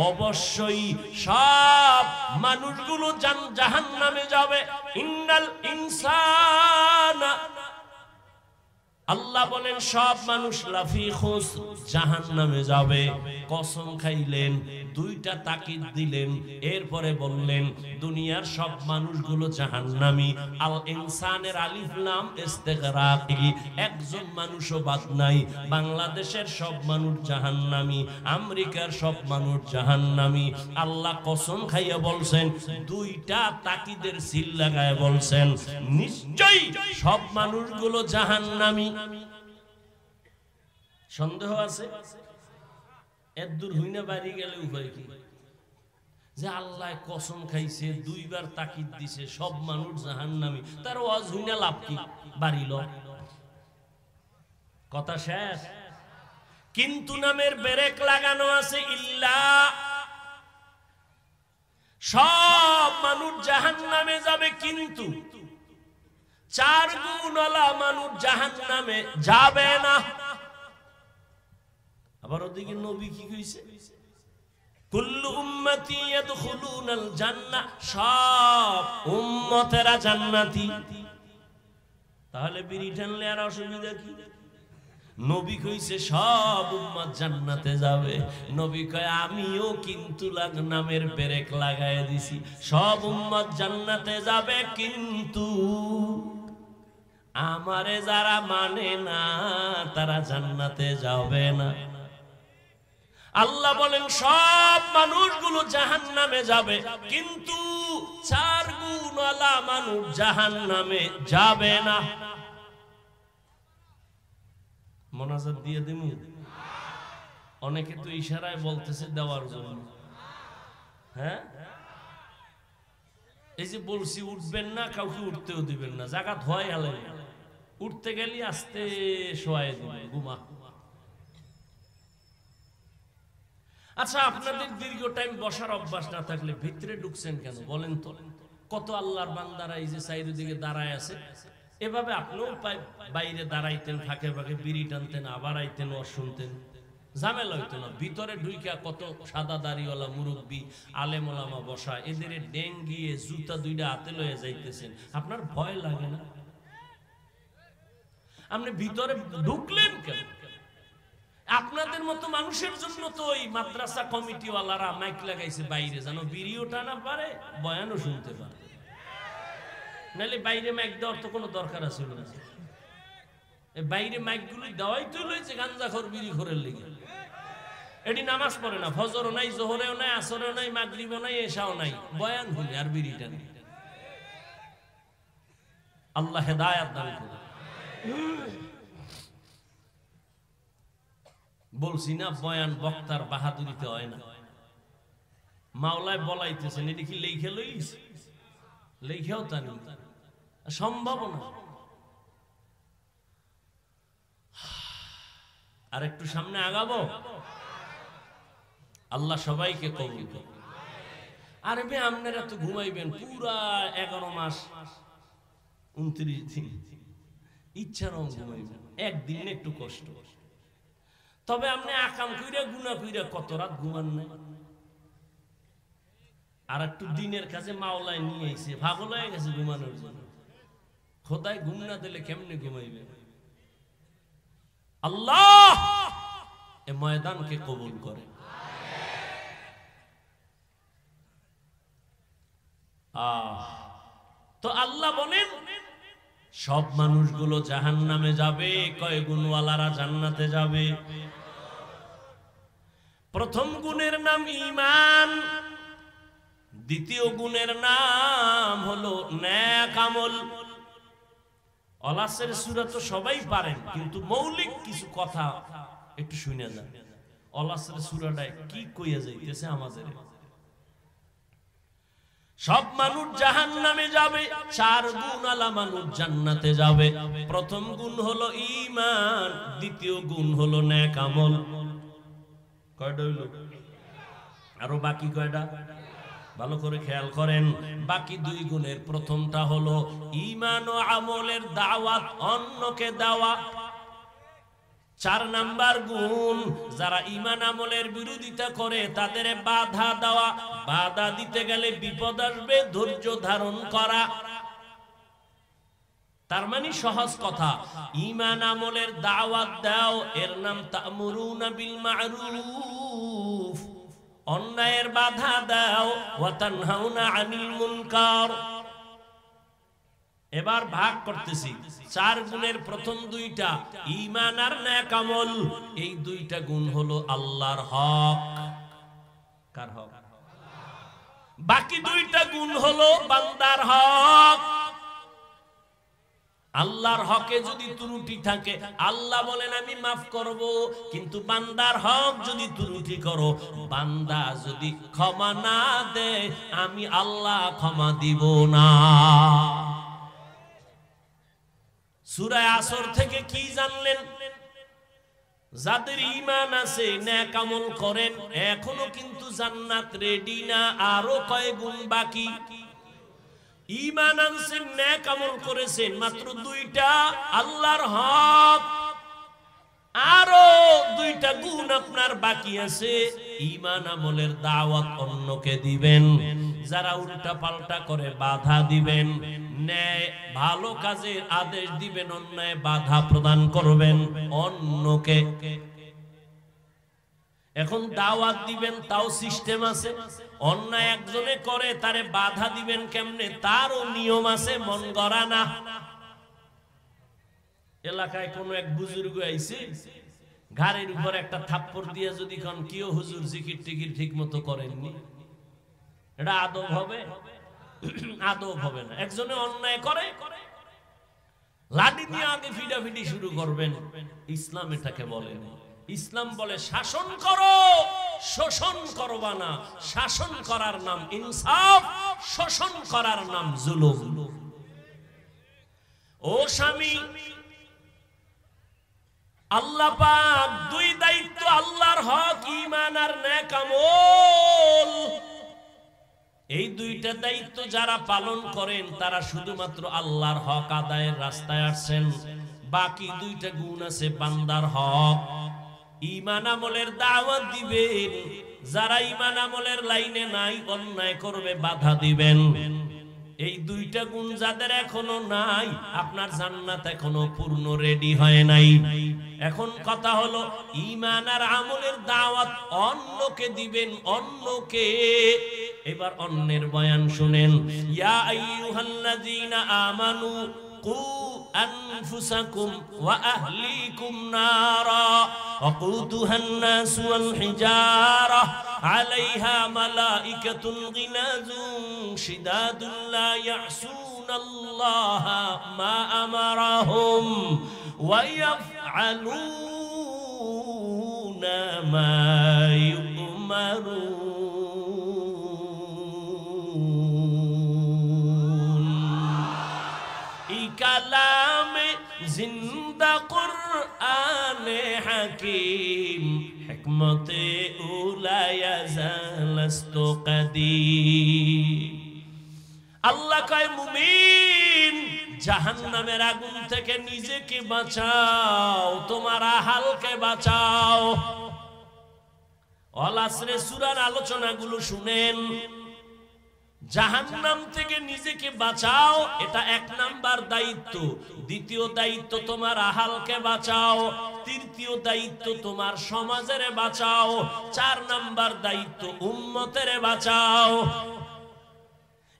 অবশ্যই সব মানুষগুলো জাহান্নামে যাবে। ইন্নাল ইনসানা, আল্লাহ বলেন সব মানুষ লাফি খুসর, জাহান্নামে যাবে। কসম খাইলেন, দুইটা তাকিদ দিলেন, এরপরে বললেন দুনিয়ার সব মানুষগুলো জাহান্নামী। আল ইনসানের আলিফ লাম ইস্তিগরাকি, একজন মানুষও বাদ নাই। বাংলাদেশের সব মানুষ জাহান্নামী, আমেরিকার সব মানুষ জাহান্নামী। আল্লাহ কসম খাইয়া বলছেন, দুইটা তাকিদের সিল লাগায় বলছেন নিশ্চয়ই সব মানুষগুলো জাহান্নামী। সন্দেহ আছে? এত দূর হইনা বাড়ি গেলে উপায় কি? যে আল্লাহ কসম খাইছে, দুইবার তাকিদ দিছে, সব মানুষ জাহান্নামী, তার ওয়াজ হইনা লাভ কি? বাড়িল কথা শেষ। কিন্তু নামের ব্রেক লাগানো আছে, ইল্লা, সব মানুষ জাহান্নামে যাবে, কিন্তু 4 গুণওয়ালা মানুষ জাহান্নামে যাবে না। আবার ওদিকে নবী কি কইছে? কুল্লু উম্মতি ইয়াদখুলুনাল জান্নাহ, সব উম্মতেরা জান্নাতি। তাহলে বিড়ি টানলে আর অসুবিধা কি? নবী কইছে সব উম্মত জান্নাতে যাবে। নবী কয় আমিও কিন্তু নামের ব্রেক লাগায় দিছি, সব উম্মত জান্নাতে যাবে, কিন্তু আমারে যারা মানে না তারা জান্নাতে যাবে না। আল্লাহ বলেন সব মানুষগুলো জাহান্নামে যাবে, কিন্তু 4 গুণওয়ালা মানুষ জাহান্নামে যাবে না। মোনাজাত দিয়ে দিমু? অনেকে তো ইশারায় বলতেছে দেওয়ার জন্য। হ্যাঁ, এই যে বলছি উঠবেন না, কাউকে উঠতেও দিবেন না, জায়গা ধোয়াই আলে, উঠতে গেলি আস্তে শোয়াই দিবেন, ঘুমা। আচ্ছা, আপনাদের দীর্ঘ টাইম বসার অভ্যাস না থাকলে ভিতরে ঢুকছেন কেন বলেন তো? কত আল্লাহর বান্দারা এই যে চারিদিকে দাঁড়ায় আছে, এভাবে আপনিও বাইরে দাঁড়াইতেন, ফাঁকে ফাঁকে বিড়ি টানতেন, আবার আইতেন, ওয়াজ শুনতেন, ঝামেলা হইতো না। ভিতরে ঢুইকা কত সাদা দাড়িওয়ালা মুরব্বী আলেম ওলামা বসা, এদের ডেঙ্গিয়ে জুতা 2টা হাতে লয়ে যাইতেছেন, আপনার ভয় লাগে না? আপনি ভিতরে ঢুকলেন কেন? আপনাদের মতো মানুষের জন্য তো ওই মাদ্রাসা কমিটিওয়ালারা মাইক লাগাইছে বাইরে, জানো বিড়িও টানা পারে, বয়ানও শুনতে পারে। নাহলে বাইরে মাইক দেওয়ার তো কোনো দরকার আছে না। এই বাইরে মাইক গুলো দেওয়াই তো লইছে গাঞ্জাখোর বিড়িখোরের লেগে। এটি নামাজ পড়ে না, ফজরও নাই, জোহরেও নাই, আসরেও নাই, মাগরিবও নাই, এশাও নাই, বয়ান শুনে আর বিড়িটা নেই। আল্লাহ হেদায়েত দান করুন। বলছি না, বয়ান বক্তার বাহাদুরিতে হয় না, মাওলায় বলাইতেছেন। এটি কি লেখে লইস? লেখেও তা নেই, সম্ভব না। আর একটু সামনে আগাবো, আল্লাহ সবাইকে কবুল করুন। আরে বে, আপনারা তো ঘুমাইবেন পুরা 11 মাস 29 দিন, ইচ্ছার ঘুমাইবেন, একদিন একটু কষ্ট। তবে আপনি আকাম কইরা গুনাহ কইরা কত রাত ঘুমান নাই, আর একটু দিনের কাছে মাওলায় নিয়ে আইছে, পাগল হয়ে গেছে ঘুমানোর জন্য। খোদাই ঘুম না দিলে কেমনে ঘুমাইবে? আল্লাহ এ ময়দানকে কবুল করে। তো আল্লাহ বলেন সব মানুষগুলো জাহান্নামে যাবে, কয় গুণওয়ালারা জান্নাতে যাবে। প্রথম গুণের নাম ঈমান, দ্বিতীয় গুণের নাম হলো নেক আমল। ওলাসের সূরা তো সবাই পারেন, কিন্তু মৌলিক কিছু কথা একটু শুনে যান। ওলাসের সূরাটায় কি কইয়া যাইতেছে আমাদের। সব মানুষ জাহান্নামে যাবে, চার গুণওয়ালা মানুষ জান্নাতে যাবে। প্রথম গুণ হলো ঈমান, দ্বিতীয় গুণ হলো নেক আমল। কয়টা হইল? আরো বাকি কয়টা? ভালো করে খেয়াল করেন। বাকি দুই গুণের প্রথমটা হলো ঈমান ও আমলের দাওয়াত, অন্যকে দেওয়া। 4 নাম্বার গুণ, যারা ঈমান আমলের বিরোধিতা করে তাদের বাধা দেওয়া। বাধা দিতে গেলে বিপদ আসবে, ধৈর্য ধারণ করা। তার মানে সহজ কথা, ঈমান আমলের দাওয়াত দাও, এর নাম তা'মুরুনা বিল মা'রুফ, অন্যায়ের বাধা দাও, ওয়া তানহাউনা আনিল মুনকার। এবার ভাগ করতেছি। 4 গুণের প্রথম দুইটা ঈমান আর নেক আমল, এই দুইটা গুণ হলো আল্লাহর হক। কার হক? বাকি দুইটা গুণ হলো বান্দার হক। আল্লাহর হকে যদি ত্রুটি থাকে আল্লাহ বলেন আমি মাফ করব, কিন্তু বান্দার হক যদি ত্রুটি করো, বান্দা যদি ক্ষমা না দেয়, আমি আল্লাহ ক্ষমা দিব না। সূরা আসর থেকে কি জানলেন? যাদের ঈমান আছে, নেক আমল করেন, এখনো কিন্তু জান্নাত রেডি না, আরো কয় গুণ বাকি। ঈমান আনছেন, নেক আমল করেছেন, মাত্র দুইটা আল্লাহর হক, আরো দুইটা গুণ আপনার বাকি আছে। ঈমান আমলের দাওয়াত অন্যকে দিবেন, যারা উল্টা পাল্টা করে বাধা দিবেন, ন্যায় ভালো কাজের আদেশ দিবেন, অন্যায় বাধা প্রদান করবেন অন্যকে। এখন দাওয়াত দিবেন, তাও সিস্টেম আছে। অন্যায় একজনে করে, তারে বাধা দিবেন কেমনে, তারও নিয়ম আছে, মন গড়া না। এলাকায় কোনো এক বুজুর্গ আইছে, ঘাড়ের উপর একটা থাপ্পড় দিয়ে যদি কোন কিও হুজুর জিকির টিকির ঠিক মতো করেননি, এটা আদব হবে? আদব হবে না। একজনে অন্যায় করে, লাঠি দিয়ে আগে ফিডাফিডি শুরু করবেন, ইসলাম এটাকে বলে না। ইসলাম বলে শাসন করো, শোষণ করবা না। শাসন করার নাম ইনসাফ, শোষণ করার নাম জুলুম। ও স্বামী, আল্লাহ পাক দুই দায়িত্ব, আল্লাহর হক, ঈমান আর নেক আমল। এই দুইটা দায়িত্ব যারা পালন করেন, তারা শুধুমাত্র আল্লাহর হক আদায়ের রাস্তায় আসছেন। বাকি দুইটা গুণ আছে বান্দার হক। ঈমান আমলের দাওয়াত দিবেন, যারা ঈমান আমলের লাইনে নাই, অন্যায় করবে, বাধা দিবেন। এই দুইটা গুণ যাদের এখনো নাই, আপনার জান্নাত এখনো পূর্ণ রেডি হয় নাই। এখন কথা হলো, ঈমান আর আমলের দাওয়াত অন্যকে দিবেন, অন্যকে। এবার অন্যের বয়ান শুনেন। ইয়া আইয়ুহাল্লাযীনা আমানু কু আনফুসাকুম ওয়া আহলিকুম নারা ওয়াকুদুহান নাস ওয়াল হিজারা আলাইহা মালাইকাতুন গিলাযুন শিদাদুন লা ইয়াসুনাল্লাহা মা আমারাহুম ওয়া ইয়াফআলুনা মা ইউমারুন। কালামে জিন্দা কুরআনে হাকিম হিকমতে উলা ইয়াজালাস্তু কাদিম। আল্লাহ কয় মুমিন, জাহান্নামের আগুন থেকে নিজেকে বাঁচাও, তোমার আহালকে বাঁচাও। ওয়াল আসরে সূরার আলোচনাগুলো শুনেন। জাহান্নাম থেকে নিজেকে বাঁচাও, এটা 1 নাম্বার দায়িত্ব। দ্বিতীয় দায়িত্ব তোমার আহালকে বাঁচাও। তৃতীয় দায়িত্ব তোমার সমাজের বাঁচাও। 4 নাম্বার দায়িত্ব উম্মতের বাঁচাও।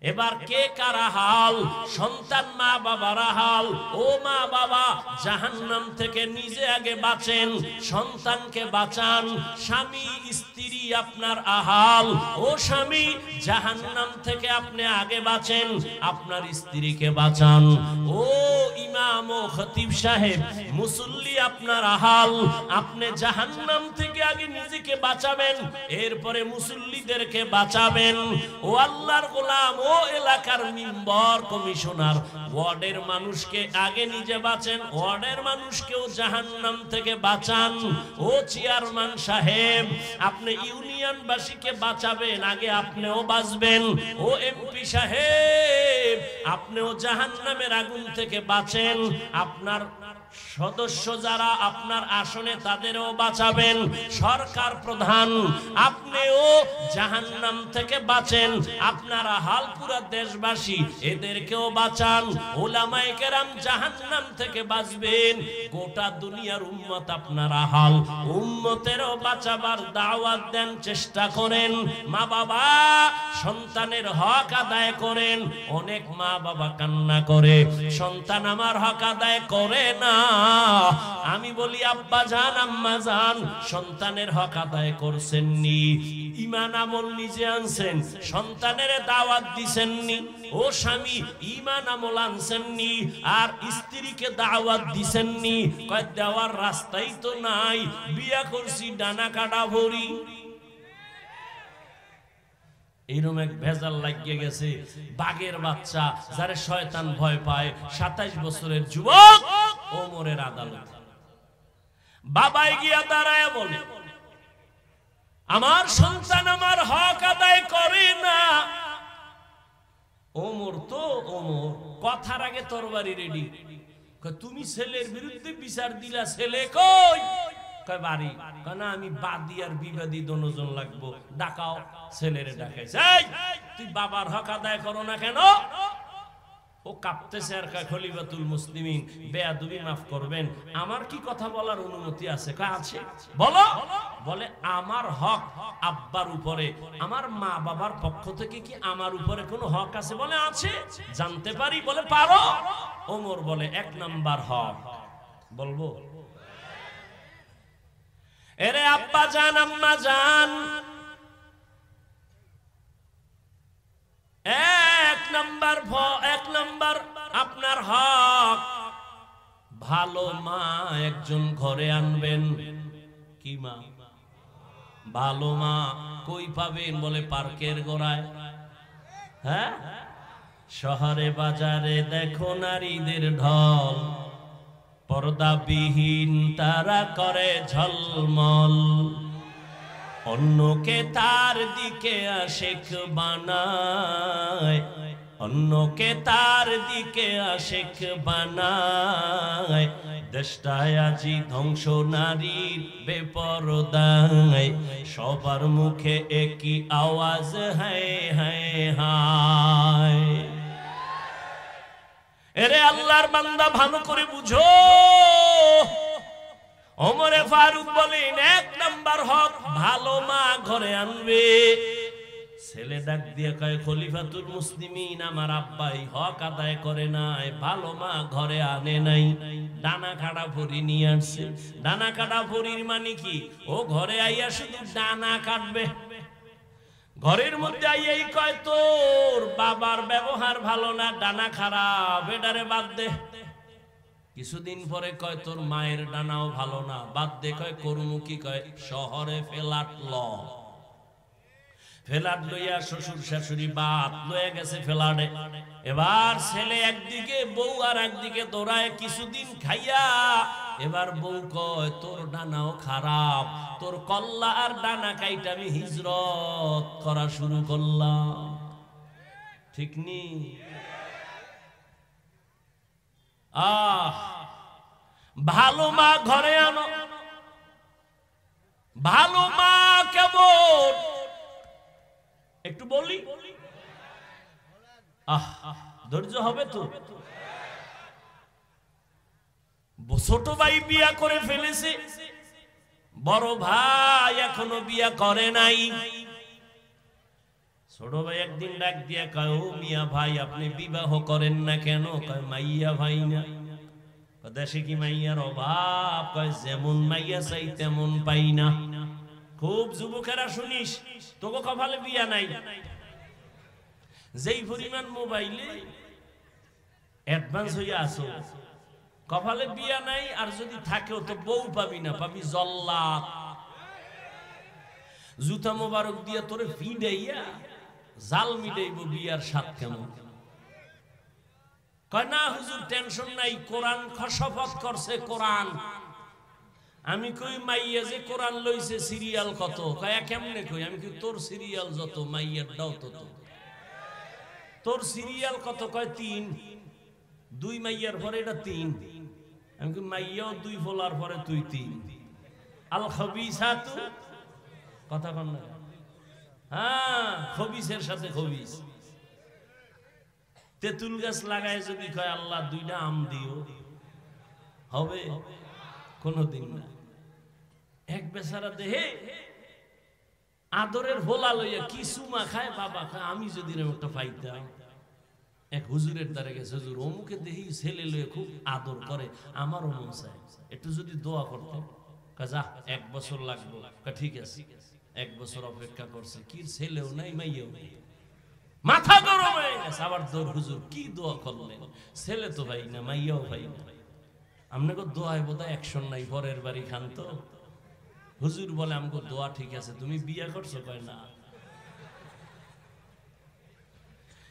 এবার কে কারা হাল? সন্তান মা বাবার হাল। ও মা বাবা, জাহান্নাম থেকে নিজে আগে বাঁচেন, সন্তানকে বাঁচান। স্বামী স্ত্রী আপনার আহাল। ও স্বামী, জাহান্নাম থেকে আপনি আগে বাঁচেন, আপনার স্ত্রীকে বাঁচান। ও ইমাম ও খতিব সাহেব, মুসল্লি আপনার আহাল। আপনি জাহান্নাম থেকে আগে নিজেকে বাঁচাবেন, এরপরে মুসল্লিদেরকে বাঁচাবেন। ও আল্লাহর গোলাম, ও এলাকার মেম্বার কমিশনার, ওয়ার্ডের মানুষকে আগে নিজে বাঁচেন, ওয়ার্ডের মানুষকেও জাহান্নাম থেকে বাঁচান। ও চেয়ারম্যান সাহেব, আপনি ইউনিয়নবাসীকে বাঁচাবেন, আগে আপনিও বাঁচবেন। ও এমপি সাহেব, আপনিও জাহান্নামের আগুন থেকে বাঁচেন, আপনার সদস্য যারা আপনার আসনে তাদেরও বাঁচাবেন। সরকার প্রধান, আপনিও জাহান্নাম থেকে বাঁচেন, আপনারা হালপুরা দেশবাসী এদেরকেও বাঁচান। উলামায়ে কেরাম জাহান্নাম থেকে বাঁচবেন। গোটা দুনিয়ার উম্মত আপনারা হাল, উম্মতেরও বাঁচাবার দাওয়াত দেন, চেষ্টা করেন। মা বাবা, সন্তানের হক আদায় করেন। অনেক মা বাবা কান্না করে, সন্তান আমার হক আদায় করে না। আমি বলি আব্বা জান, আম্মা জান, সন্তানের হক আদায় করছেননি, ঈমান আমল নিজে আনছেন, সন্তানের দাওয়াত দিছেননি। ও স্বামী, ঈমান আমল আনছেননি, আর স্ত্রীকে দাওয়াত দিছেননি। কয় দেওয়ার রাস্তাই তো নাই, বিয়া করছি ডানা কাটা ভরি। এইরকম এক ভেজাল লাগিয়ে গেছে। বাঘের বাচ্চা যারে শয়তান ভয় পায়, 27 বছরের যুবক ওমরের আদালত। বাবাই গিয়া দাঁড়ায় বলে, আমার সন্তান আমার হক আদায় করে না। ওমর তো ওমর, কথার আগে তরবারি রেডি। তুমি ছেলের বিরুদ্ধে বিচার দিলা, ছেলে কই? কয় বাড়ি। কয় না, আমি বাদী আর বিবাদী দোনোজন লাগবো, ডাকাও। ছেলেরে ডাকাইছে, তুই বাবার হক আদায় করো না কেন? ও কাঁপতেছে আর কয়, খলিফাতুল মুসলিমিন, বেয়াদবি মাফ করবেন, আমার কি কথা বলার অনুমতি আছে? কয় আছে। বলো। বলে, আমার হক আব্বার উপরে, আমার মা বাবার পক্ষ থেকে কি আমার উপরে কোনো হক আছে? বলে আছে। জানতে পারি? বলে পারো। ওমর বলে, 1 নাম্বার হক। বলবো? এরে আব্বা জান, আম্মা জান, 1 নাম্বার আপনার হক, ভালো মা একজন ঘরে আনবেন। কি মা? ভালো মা। কই পাবেন? বলে পার্কের গোড়ায়। হ্যাঁ, শহরে বাজারে দেখো নারীদের ঢল, পর্দাবিহীন তারা করে ঝলমল, অন্যকে তার দিকে আশিক বানায়, অন্যকে তার দিকে আশিক বানায়। দেশটায় আজি ধ্বংস নারীর বেপরদায়, সবার মুখে একই আওয়াজ, হায় হায় হায়। এরে আল্লাহর বান্দা, ভালো করে বুঝো। ওমরে ফারুক বলেন, 1 নাম্বার হক, ভালো মা ঘরে আনবে। ছেলে ডাক দিয়ে কয়, খলিফাতুল মুসলিমিন, আমার আব্বাই হক আদায় করে নাই, ভালো মা ঘরে আনে নাই, ডানা কাটা ভরি নিয়ে আসছে। ডানা কাটা ভরির মানে কি? ও ঘরে আইয়া শুধু ডানা কাটবে। ঘরের মধ্যে আইয়াই কয়, তোর বাবার ব্যবহার ভালো না, ডানা খারাপ, এটারে বাদ দে। কিছুদিন পরে কয়, তোর মায়ের ডানাও ভালো না, বাদ দে। কয়, করুমু কি? কয়, শহরে ফ্ল্যাট ল। ফ্ল্যাট লইয়া শ্বশুর শাশুড়ি বাপ লয়ে গেছে ফ্ল্যাটে। এবার ছেলে একদিকে, বউ আর একদিকে দৌড়ায়। কিছুদিন খাইয়া এবার বউ কয়, তোর ডানাও খারাপ, তোর কল্লা আর ডানা কাইটা আমি হিজরত করা শুরু করলাম। ঠিক নি? ভালো মা ঘরে আনো। ভালো মা কেমন একটু বলি, ধৈর্য হবে তো। ছোট ভাই বিয়া করে ফেলেছে, বড় ভাই এখনো বিয়া করে নাই। ছোট ভাই একদিন ডাক দিয়া কয়, ও মিয়া ভাই আপনি বিবাহ করেন না কেন? কয় মাইয়া ভাই না। দেশে কি মাইয়ার অভাব? কয় যেমন মাইয়া চাই তেমন পাই না। খুব যুবকেরা শুনিস, তোকে কপালে বিয়া নাই। যেই পরিমাণ মোবাইলে অ্যাডভান্স হইয়া আছো, কপালে বিয়া নাই, আর যদি থাকেও তো বউ পাবি না, পাবি জল্লাদ। জুতা মোবারক দিয়া তোরে ফিডাইয়া জাল মিটাইব বিয়ার স্বাদ কেমন। কয় না হুজুর টেনশন নাই, কোরআন শপথ করছে কোরআন। আমি কই মাইয়া যে কোরআন লইছে সিরিয়াল কত? কয় কেমনে কই? আমি কই তোর সিরিয়াল যত মাইয়ার দাও তত। তোর সিরিয়াল কত? কয় 3। 2 মাইয়ার পরে এটা 3। আমি কই মাইয়াও 2 ফলার পরে তুই 3। আল খবিসাতু, কথা কন না? হ্যাঁ, খবিসের সাথে খবিস। তেঁতুল গাছ লাগায় যদি কয় আল্লাহ 2টা আম দিও, হবে? কোনদিন না। এক বেচারা দেহে আদরের হোলা লইয়া কি সুমা খায়, বাবা খায়, আমি যদি একটা পাইতাম। এক হুজুরের দ্বারা গেছে, হুজুর অমুকে দেখি ছেলে লইয়া খুব আদর করে, আমারও মন চায় একটু যদি দোয়া করতে। যা 1 বছর লাগবে। ঠিক আছে, 1 বছর অপেক্ষা করছে, কি ছেলেও নাই মাইয়াও নাই, মাথা গরম হয়ে গেছে। আবার দৌড়, হুজুর কি দোয়া করলেন? ছেলে তো ভাই না, মাইয়াও ভাই না, আপনাকে দোয়ায় বোধহয় অ্যাকশন নাই, পরের বাড়ি খান তো। হুজুর বলে আমাকে দোয়া ঠিক আছে, তুমি বিয়ে করছো? কয় না।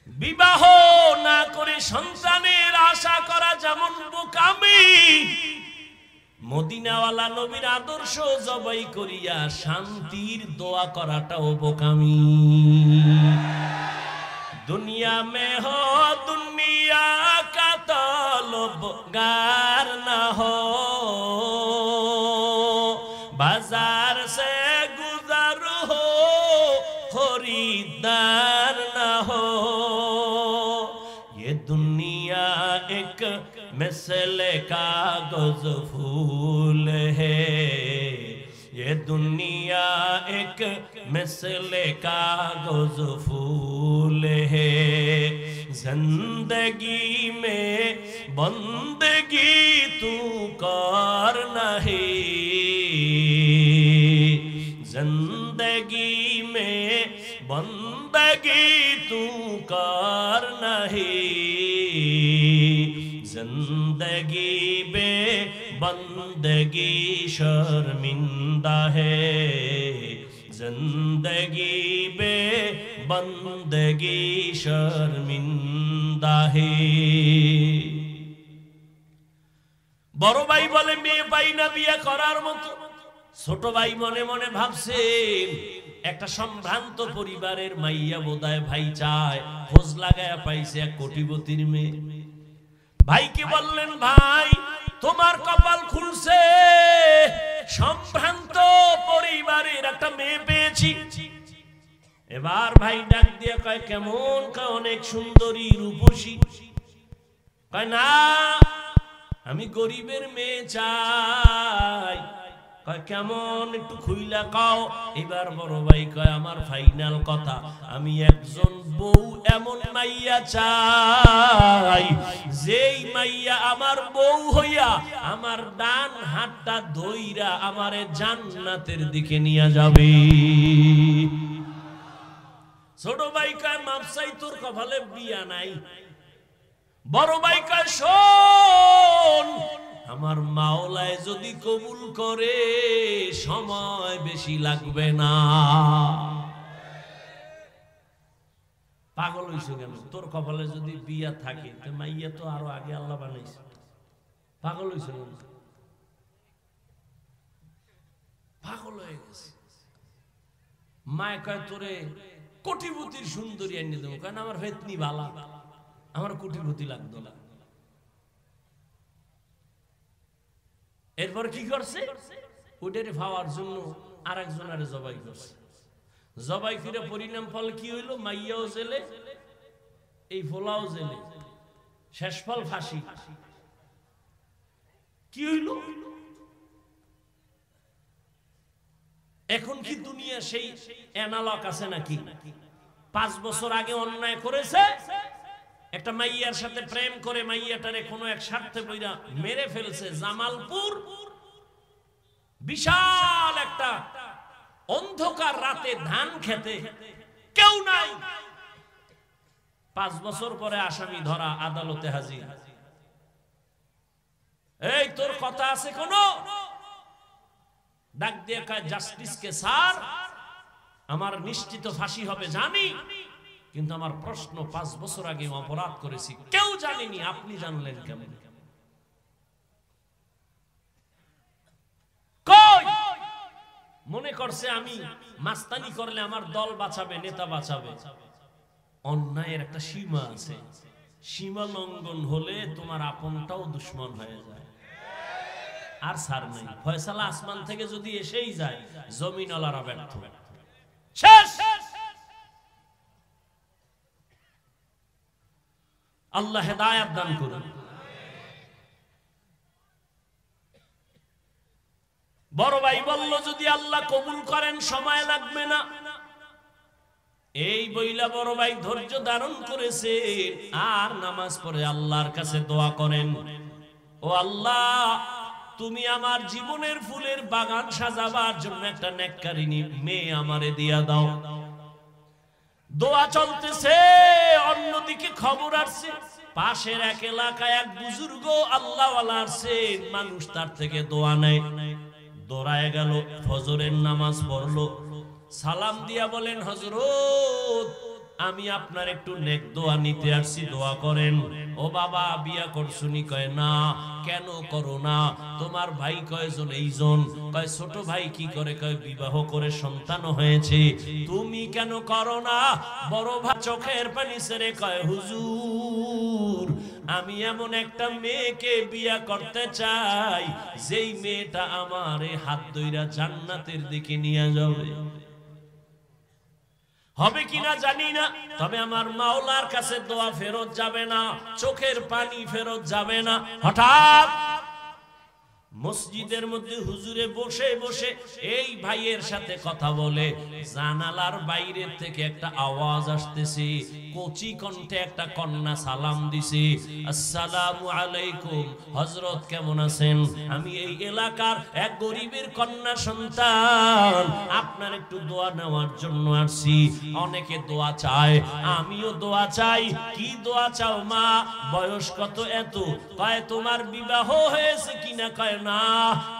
বিবাহ না করে সন্তানের আশা করা যেমন বোকামি, মদিনাওয়ালা নবীর আদর্শ জবাই করিয়া শান্তির দোয়া করাটাও বোকামি। दुनिया में हो दुनिया का तलबगार न हो, बाजार से गुजर हो खरीदार न हो। ये दुनिया एक मिसले कागज फूल है, ये दुनिया एक मिसले कागज फूल है। जिंदगी में बंदगी तू कर नहीं, जिंदगी में बंदगी तू कर नहीं। जिंदगी बे बंदगी शर्मिंदा है, जिंदगी बे बंदगी शर्मिंदा है। বড় ভাই বলে মেয়ে পাই না বিয়ে করার মতো। ছোট ভাই মনে মনে ভাবছে একটা সম্ভ্রান্ত পরিবারের মাইয়া বোধহয় ভাই চায়, খোঁজ লাগায়া পাইছে এক কোটিপতির মেয়ে। ভাইকে বললেন, ভাই তোমার কপাল খুলছে, সম্ভ্রান্ত পরিবারের একটা মেয়ে পেয়েছি। এবার ভাই ডাক দিয়ে কয় কেমন? কয় অনেক সুন্দরী রূপসী। কয় না, আমি গরিবের মেয়ে চাই। কয় কেমন? একটু খুইলা কাও। এবার বড় ভাই কয় আমার ফাইনাল কথা, আমি একজন বউ এমন মাইয়া চাই, যেই মাইয়া আমার বউ হইয়া আমার ডান হাতটা ধইরা আমারে জান্নাতের দিকে নিয়ে যাবে। ছোট ভাই কয় মাপসাই তোর কপালে বিয়া নাই। বড় ভাই কয় শোন, আমার মাওলায় যদি কবুল করে সময় বেশি লাগবে না। পাগল হইছো কেন? তোর কপালে যদি বিয়া থাকে তো মাইয়া তো আরো আগে আল্লাহ বানাইছে। পাগল হইছো কেন? পাগল হয়ে গেছে। মায় কয় তোরে কোটিপতির সুন্দরী এনে দেবো। কেন? আমার ভেতনি বালা, আমার কোটিপতি লাগতো না। এরপর কি করছে, ওটারে পাওয়ার জন্য আরেকজনের জবাই করছে। জবাই করে পরিণাম ফল কি হইল, মাইয়াও জেলে, এই ফোলাও জেলে, শেষ ফল ফাঁসি। কি হইল? এখন কি দুনিয়া সেই অ্যানালগ আছে নাকি? 5 বছর আগে অন্যায় করেছে, একটা মাইয়ার সাথে প্রেম করে মাইয়াটারে কোনো এক স্বার্থে বইরা মেরে ফেলছে। জামালপুর বিশাল একটা অন্ধকার রাতে ধান খেতে কেউ নাই, 5 বছর পরে আসামি ধরা, আদালতে হাজির। এই তোর কথা আছে কোন? ডাক দিয়ে কয় জাস্টিসকে স্যার, আমার নিশ্চিত ফাঁসি হবে জানি, কিন্তু আমার প্রশ্ন 5 বছর আগে অপরাধ করেছি, কেউ জানেনি, আপনি জানলেন কেমন? কই মনে করছে আমি মাস্তানি করলে আমার দল বাঁচাবে, নেতা বাঁচাবে। অন্যায়ের একটা সীমা আছে, সীমা লঙ্ঘন হলে তোমার আপনটাও দুশ্মন হয়ে যায়। আর ছাড় নাই, ফয়সালা আসমান থেকে যদি এসেই যায়, জমিনওয়ালারা ব্যর্থ, শেষ। আল্লাহ হেদায়েত দান করুন। বড় ভাই বলল যদি আল্লাহ কবুল করেন সময় লাগবে না। এই বইলা বড় ভাই ধৈর্য ধারণ করেছে আর নামাজ পড়ে আল্লাহর কাছে দোয়া করেন, ও আল্লাহ তুমি আমার জীবনের ফুলের বাগান সাজাবার জন্য একটা নেককারিনী মেয়ে আমারে দিয়া দাও। দোয়া চলতেছে, অন্যদিকে খবর আসছে পাশের এক এলাকায় এক বুজুর্গ আল্লাহওয়ালা আছেন, মানুষ তার থেকে দোয়া নেয়। দৌড়ায় গেল, ফজরের নামাজ পড়লো, সালাম দিয়া বলেন হযরত আমি আপনার একটু নেক দোয়া নিতে আসছি, দোয়া করেন। ও বাবা বিয়া করছুনি? কয় না। কেন করো না? তোমার ভাই কয়জন? এইজন। কয় ছোট ভাই কি করে? কয় বিবাহ করে সন্তান হয়েছে। তুমি কেন করো না? বড় ভাই চোখের পানি ছেড়ে কয় হুজুর আমি এমন একটা মেয়েকে বিয়া করতে চাই যেই মেয়েটা আমারে হাত ধইরা জান্নাতের দিকে নিয়ে যাবে। হবে কিনা জানি না, তবে আমার মাওলার কাছে দোয়া ফেরত যাবে না, চোখের পানি ফেরত যাবে না। হঠাৎ মসজিদের মধ্যে হুজুরে বসে বসে এই ভাইয়ের সাথে কথা বলে, জানালার বাইরে থেকে একটা আওয়াজ আসতেছে, কচি কণ্ঠে একটা কন্যা সালাম দিছে, আসসালামু আলাইকুম হযরত কেমন আছেন? আমি এই এলাকার এক গরিবের কন্যা সন্তান, আপনার একটু দোয়া নেওয়ার জন্য আসছি। অনেকে দোয়া চায়, আমিও দোয়া চাই। কি দোয়া চাও মা? বয়স কত? এত। কয় তোমার বিবাহ হয়েছে কিনা? কয় না।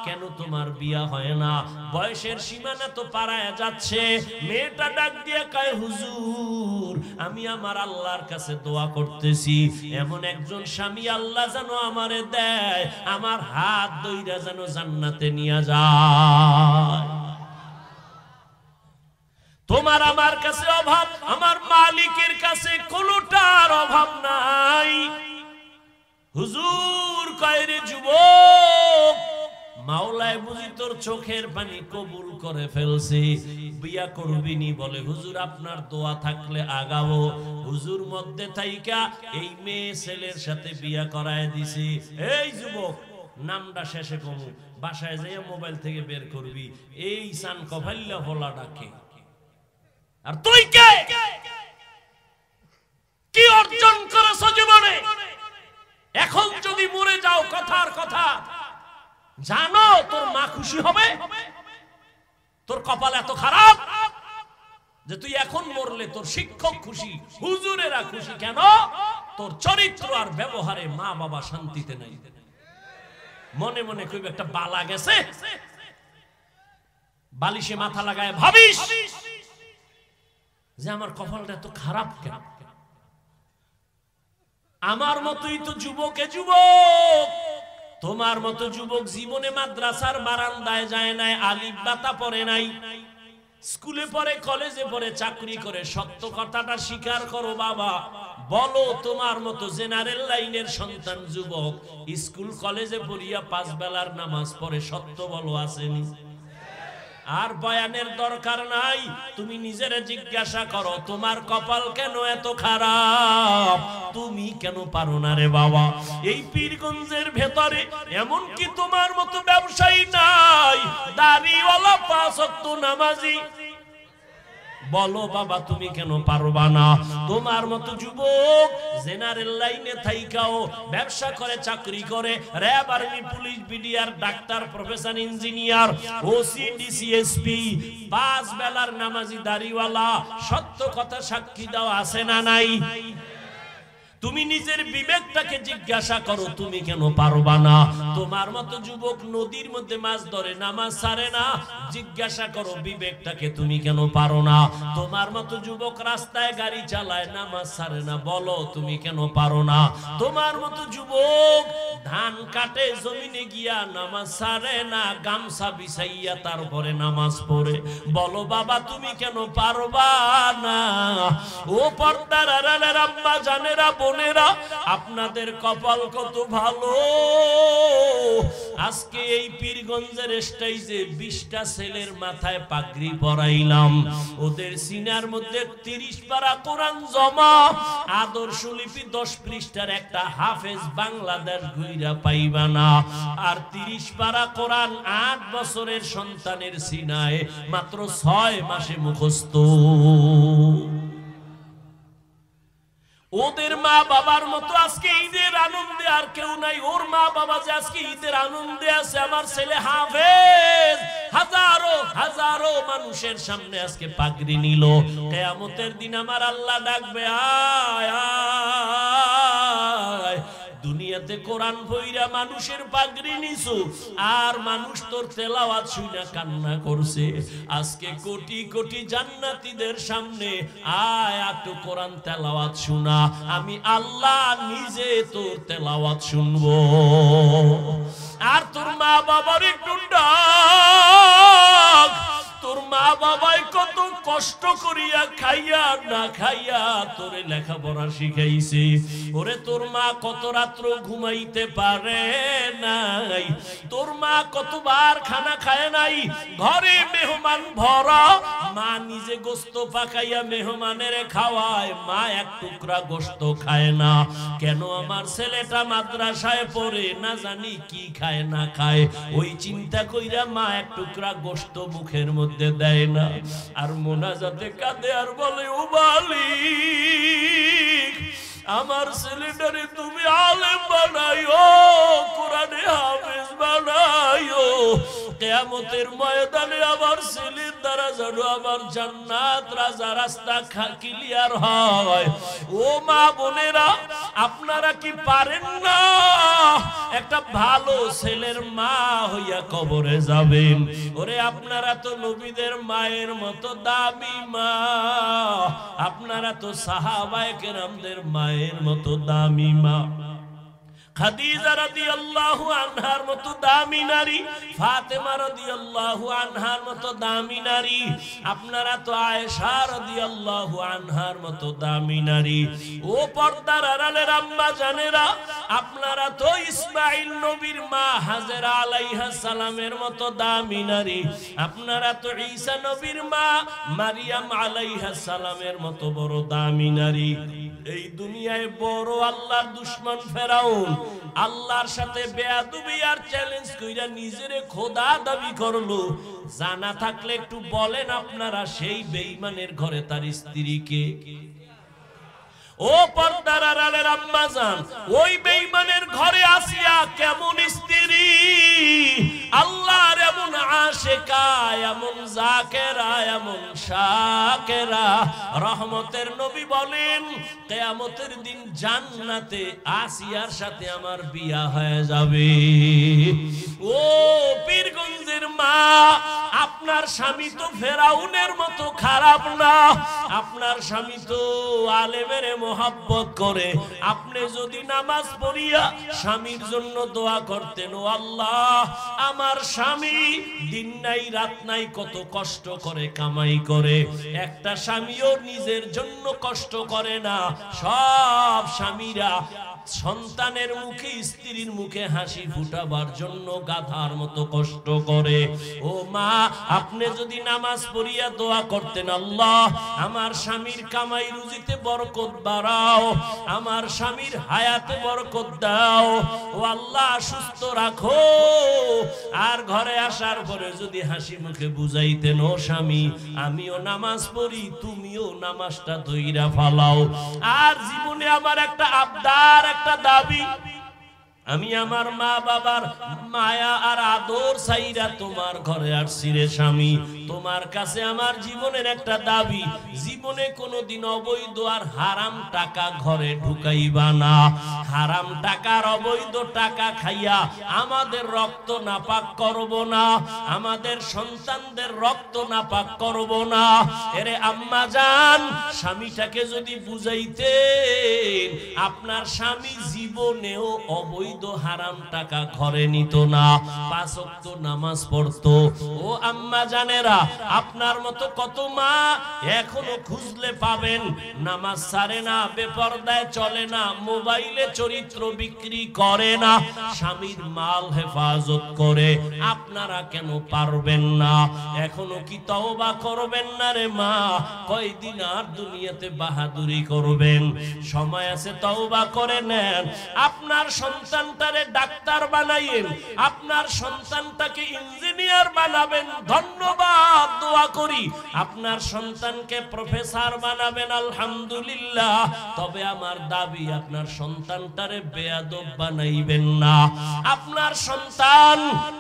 কেন তোমার বিয়া হয় না? বয়সের সীমানা তো পারায় যাচ্ছে। মেয়েটা ডাক দিয়ে কয় হুজুর আমি আমার আল্লাহর কাছে দোয়া করতেছি, এমন একজন স্বামী আল্লাহ যেন আমারে দেয়, আমার হাত ধইরা যেন জান্নাতে নিয়ে যায়। তোমার আমার কাছে অভাব, আমার মালিকের কাছে কোনোটার অভাব নাই। হুজুর কয় রে যুবক, মাওলায় বুঝি তোর চোখের পানি কবুল করে ফেলছে, বিয়া করবিনি? বলে হুজুর আপনার দোয়া থাকলে আগাবো। হুজুর মধ্যে থাইকা এই মেয়ে ছেলের সাথে বিয়া করায় দিছে। এই যুবক নামটা শেষে কমু, বাসায় যাইয়া মোবাইল থেকে বের করবি, এই সান কফাইল্লা হলা ডাকে। আর তুই কে? কি অর্জন করেছ জীবনে? এখন যদি মরে যাও কথার কথা জানো তোর মা খুশি হবে? তোর কপাল এত খারাপ যে তুই এখন মরলে তোর শিক্ষক খুশি, হুজুরেরা খুশি। কেন? তোর চরিত্র আর ব্যবহারে মা বাবা শান্তিতে নাই। মনে মনে কইবে একটা বালা গেছে, বালিশে মাথা লাগায় ভাবিস যে আমার কপালটা এত খারাপ কেন? আমার মতোই তো যুবকে যুবক, তোমার মতো যুবক জীবনে মাদ্রাসার বারান্দায় যায় নাই, আলিফ বাতা পড়ে নাই, স্কুলে পড়ে, কলেজে পড়ে, চাকরি করে। সত্য কথাটা স্বীকার করো বাবা, বলো তোমার মতো জেনারেল লাইনের সন্তান যুবক স্কুল কলেজে পড়িয়া 5 বেলার নামাজ পড়ে, সত্য বলো আসেনি? আর বয়ানের দরকার নাই, তুমি নিজের জিজ্ঞাসা করো তোমার কপাল কেন এত খারাপ, তুমি কেন পারো না রে বাবা? এই পীরগঞ্জের ভেতরে এমন কি তোমার মতো ব্যবসায়ী নাই, দাড়িওয়ালা 5 ওয়াক্ত নামাজি? বলো বাবা তুমি কেন পারবা না? তোমার মতো যুবক জেনারেল লাইনে থাইকাও ব্যবসা করে, চাকরি করে, RAB, army, police, BDR, doctor, professor, engineer, OC, DC, SP, 5 বেলার নামাজি দাড়িওয়ালা, সত্য কথা সাক্ষী দাও আছে না নাই? তুমি নিজের বিবেকটাকে জিজ্ঞাসা করো তুমি কেন পারবা না? তোমার মতো যুবক নদীর মধ্যে মাছ ধরে, নামাজ ছাড়ে না, জিজ্ঞাসা করো বিবেকটাকে তুমি কেন পারো না? তোমার মতো যুবক রাস্তায় গাড়ি চালায়, নামাজ ছাড়ে না, বলো তুমি কেন পারো না? তোমার মতো যুবক ধান কাটে, জমিনে গিয়া নামাজ ছাড়ে না, গামছা বিছাইয়া তারপরে নামাজ পড়ে, বলো বাবা তুমি কেন পারবা না? ও পর্দার আড়ালের আম্মা জানেরা, বোনেরা, আপনাদের কপাল কত ভালো। আজকে এই পীরগঞ্জের স্টেজে 20টা ছেলের মাথায় পাগড়ি পরাইলাম, ওদের সিনার মধ্যে 30 পারা কোরআন জমা, আদর্শ লিপি 10 পৃষ্ঠার একটা হাফেজ বাংলাদেশ ঘুইরা পাইবা না। আর 30 পারা কোরআন 8 বছরের সন্তানের সিনায় মাত্র 6 মাসে মুখস্থ। ওদের মা বাবার মতো আজকে ঈদের আনন্দে আর কেউ নাই। ওর মা বাবা যে আজকে ঈদের আনন্দে আছে, আমার ছেলে হাফেজ হাজারো হাজারো মানুষের সামনে আজকে পাগড়ি নিল। কিয়ামতের দিন আমার আল্লাহ ডাকবে, আয় আয়, দুনিয়াতে কোরআন পড়িয়া মানুষের পাগড়ি নিছো, আর মানুষ তোর তেলাওয়াত শুনে কান্না করছে। আজকে কোটি কোটি জান্নাতীদের সামনে আয় একটু কোরআন তেলাওয়াত শোনা, আমি আল্লাহ নিজে তোর তেলাওয়াত শুনবো। আর তোর মা বাবার একটু ডাক, তোর মা বাবাই কত কষ্ট করিয়া খাইয়া না খাইয়া তোরে লেখাপড়া শিখাইছে। ওরে তোর মা কত রাত্র ঘুমাইতে পারে নাই, তোর মা কতবার খানা খায় নাই, ঘরে মেহমান ভরা, মা নিজে গোস্ত পাকাইয়া মেহমানের খাওয়ায়, মা এক টুকরা গোস্ত খায় না। কেন আমার ছেলেটা মাদ্রাসায় পড়ে, না জানি কি খায় না খায়, ওই চিন্তা কইরা মা এক টুকরা গোস্ত মুখের মধ্যে দেয় না। আর মোনাজাতে কাঁদে আর বলে, ও মালিক আমার ছেলেটারে তুমি আলেম বানাইও, কোরআনে হাফেজ বানাইও, কিয়ামতের ময়দানে আমার ছেলের দ্বারা যেন আমার জান্নাত রাজা রাস্তা ক্লিয়ার হয়। ও মা বোনেরা, আপনারা কি পারেন না একটা ভালো ছেলের মা হইয়া কবরে যাবেন? ওরে আপনারা তো নবীদের মায়ের মতো দামি মা, আপনারা তো সাহাবায়ে কেরামদের মায়ের মতো দামি মা। খাদিজা রাদিয়াল্লাহু আনহার মতো দামি নারী, ফাতেমা রাদিয়াল্লাহু আনহার মতো দামি নারী, আপনারা তো আয়েশা রাদিয়াল্লাহু আনহার মতো দামি নারী। ও পর্দার আড়ালের আম্মা জানেরা, আপনারা তো ইসমাঈল নবীর মা হাজেরা আলাইহিস সালামের মতো দামি নারী, আপনারা তো ঈসা নবীর মা মারিয়াম আলাইহিস সালামের মতো বড় দামি নারী। এই দুনিয়ায় বড় আল্লাহর দুশমন ফেরাউন আল্লাহর সাথে বেয়াদবি আর চ্যালেঞ্জ কইরা নিজেরে খোদা দাবি করলো। জানা থাকলে একটু বলেন আপনারা, সেই বেঈমানের ঘরে তার স্ত্রীকে? ও পর্দার আড়ালের আম্মা জান, ওই বেঈমানের ঘরে আসিয়া কেমন স্ত্রী, আল্লাহর এমন আশিকা, এমন জাকেরা, এমন শাকেরা। রহমতের নবী বলেন, কিয়ামতের দিন জান্নাতে আসিয়ার সাথে আমার বিয়া হয়ে যাবে। ও পীরগঞ্জের মা, আপনার স্বামী তো ফেরাউনের মতো খারাপ না, আপনার স্বামী তো আলেমের মোহাব্বত করে। আপনি যদি নামাজ পড়িয়া স্বামীর জন্য দোয়া করতেন, ও আল্লাহ আমার স্বামী দিন নাই রাত নাই কত কষ্ট করে কামাই করে, একটা স্বামীও নিজের জন্য কষ্ট করে না। সব স্বামীরা সন্তানের মুখে, স্ত্রীর মুখে হাসি ফুটাবার জন্য গাধার মতো কষ্ট করে। ও মা, আপনি যদি নামাজ পড়িয়া দোয়া করতেন, আল্লাহ আমার স্বামীর কামাই রুজিতে বরকত বাড়াও, আমার স্বামীর হায়াতে বরকত দাও, ও আল্লাহ সুস্থ রাখো। আর ঘরে আসার পরে যদি হাসি মুখে বুঝাইতেন, ও স্বামী আমিও নামাজ পড়ি, তুমিও নামাজটা ধইরা ফালাও। আর জীবনে আমার একটা আবদার, একটা দাবি, আমি আমার মা বাবার মায়া আর আদর চাইরা তোমার ঘরে আসছি রে স্বামী। তোমার কাছে আমার জীবনের একটা দাবি, জীবনে কোনোদিন অবৈধ আর হারাম টাকা ঘরে ঢুকাইবা না। হারাম টাকার অবৈধ টাকা খাইয়া আমাদের রক্ত নাপাক করব না, আমাদের সন্তানদের রক্ত নাপাক করব না। এরে আম্মা জান, স্বামীটাকে যদি বুঝাইতেন, আপনার স্বামী জীবনেও অবৈধ হারাম টাকা ঘরে নিত না, 5 ওয়াক্ত নামাজ পড়তো। ও আম্মা জানেরা, আপনার মতো কত মা এখনো খুঁজলে পাবেন, নামাজ ছাড়ে না, বেপরদায় চলে না, মোবাইলে চরিত্র বিক্রি করে না, স্বামীর মাল হেফাজত করে। আপনারা কেন পারবেন না? এখনো কি তওবা করবেন না রে মা? কয়দিন আর দুনিয়াতে বাহাদুরি করবেন? সময় আছে, তওবা করে নেন। আপনার সন্তানটারে ডাক্তার বানাইয়েন, আপনার সন্তানটাকে ইঞ্জিনিয়ার বানাবেন, ধন্যবাদ, দোয়া করি। আপনার সন্তানকে প্রফেসর বানাবেন, আলহামদুলিল্লাহ। তবে আমার দাবি, আপনার সন্তানটারে বেয়াদব বানাইবেন না। আপনার সন্তান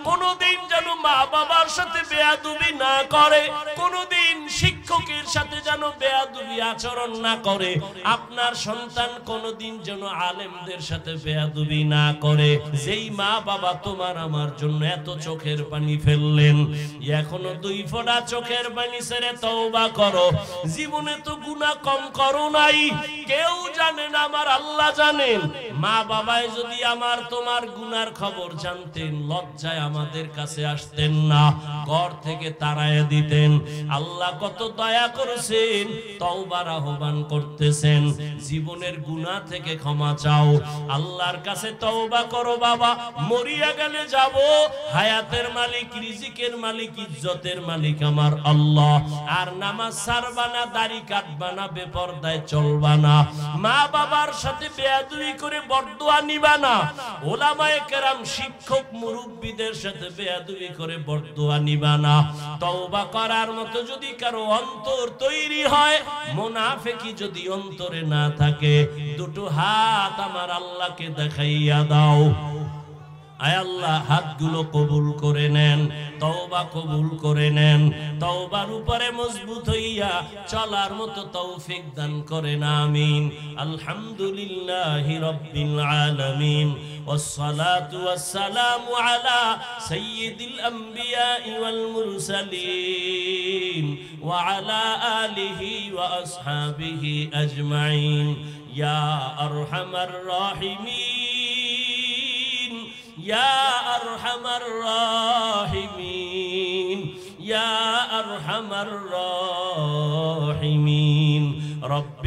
কোনোদিন যেন মা বাবার সাথে বেয়াদবি না করে, কোনোদিন শিক্ষকের সাথে যেন বেয়াদবি আচরণ না করে। আপনার সন্তান কোনোদিন যেন আলেমদের সাথে বেয়াদবি না করে। যেই মা বাবা তোমার আমার জন্য এত চোখের পানি ফেললেন, এখনো 2 ফোঁটা চোখের পানি ছেড়ে তওবা করো। জীবনে তো গুনাহ কম করো নাই, কেউ জানে না, আমার আল্লাহ জানেন। মা বাবাই যদি আমার তোমার গুনার খবর জানতেন, লজ্জায় আমাদের কাছে আসতেন না, ঘর থেকে তাড়াইয়া দিতেন। আল্লাহ কত দয়া করেছেন, তওবার আহ্বান করতেছেন। জীবনের গুনাহ থেকে ক্ষমা চাও, আল্লাহর কাছে তওবা করো। বাবা, মরিয়া গেলে যাব, হায়াতের মালিক, রিজিকের মালিক, ইজ্জতের মালিক আমার আল্লাহ। আর নামাজ ছাড়বা না, দাড়ি কাটবা না, বেপরদায় চলবা না, মা বাবার সাথে বেয়াদবি করে বরদোয়া নিবা না, ওলামায়ে কেরাম শিক্ষক মুরব্বিদের সাথে বেয়াদবি করে বরদোয়া নিবা না। তওবা করার মতো যদি কারো অন্তর তৈরি হয়, মুনাফিকি যদি অন্তরে না থাকে, 2 হাত আমার আল্লাহকে দেখাইয়া দাও। আয় আল্লাহ, হাতগুলো কবুল করে নেন, তওবা কবুল করে নেন, তওবার উপরে মজবুত হইয়া চলার মতো তৌফিক দান করেন, আমিন। আলহামদুলিল্লাহি রাব্বিল আলামিন, والصلاة والسلام على سيد الأنبياء والمرسلين وعلى آله وأصحابه أجمعين يا أرحم الراحمين يا أرحم الراحمين يا أرحم الراحمين رب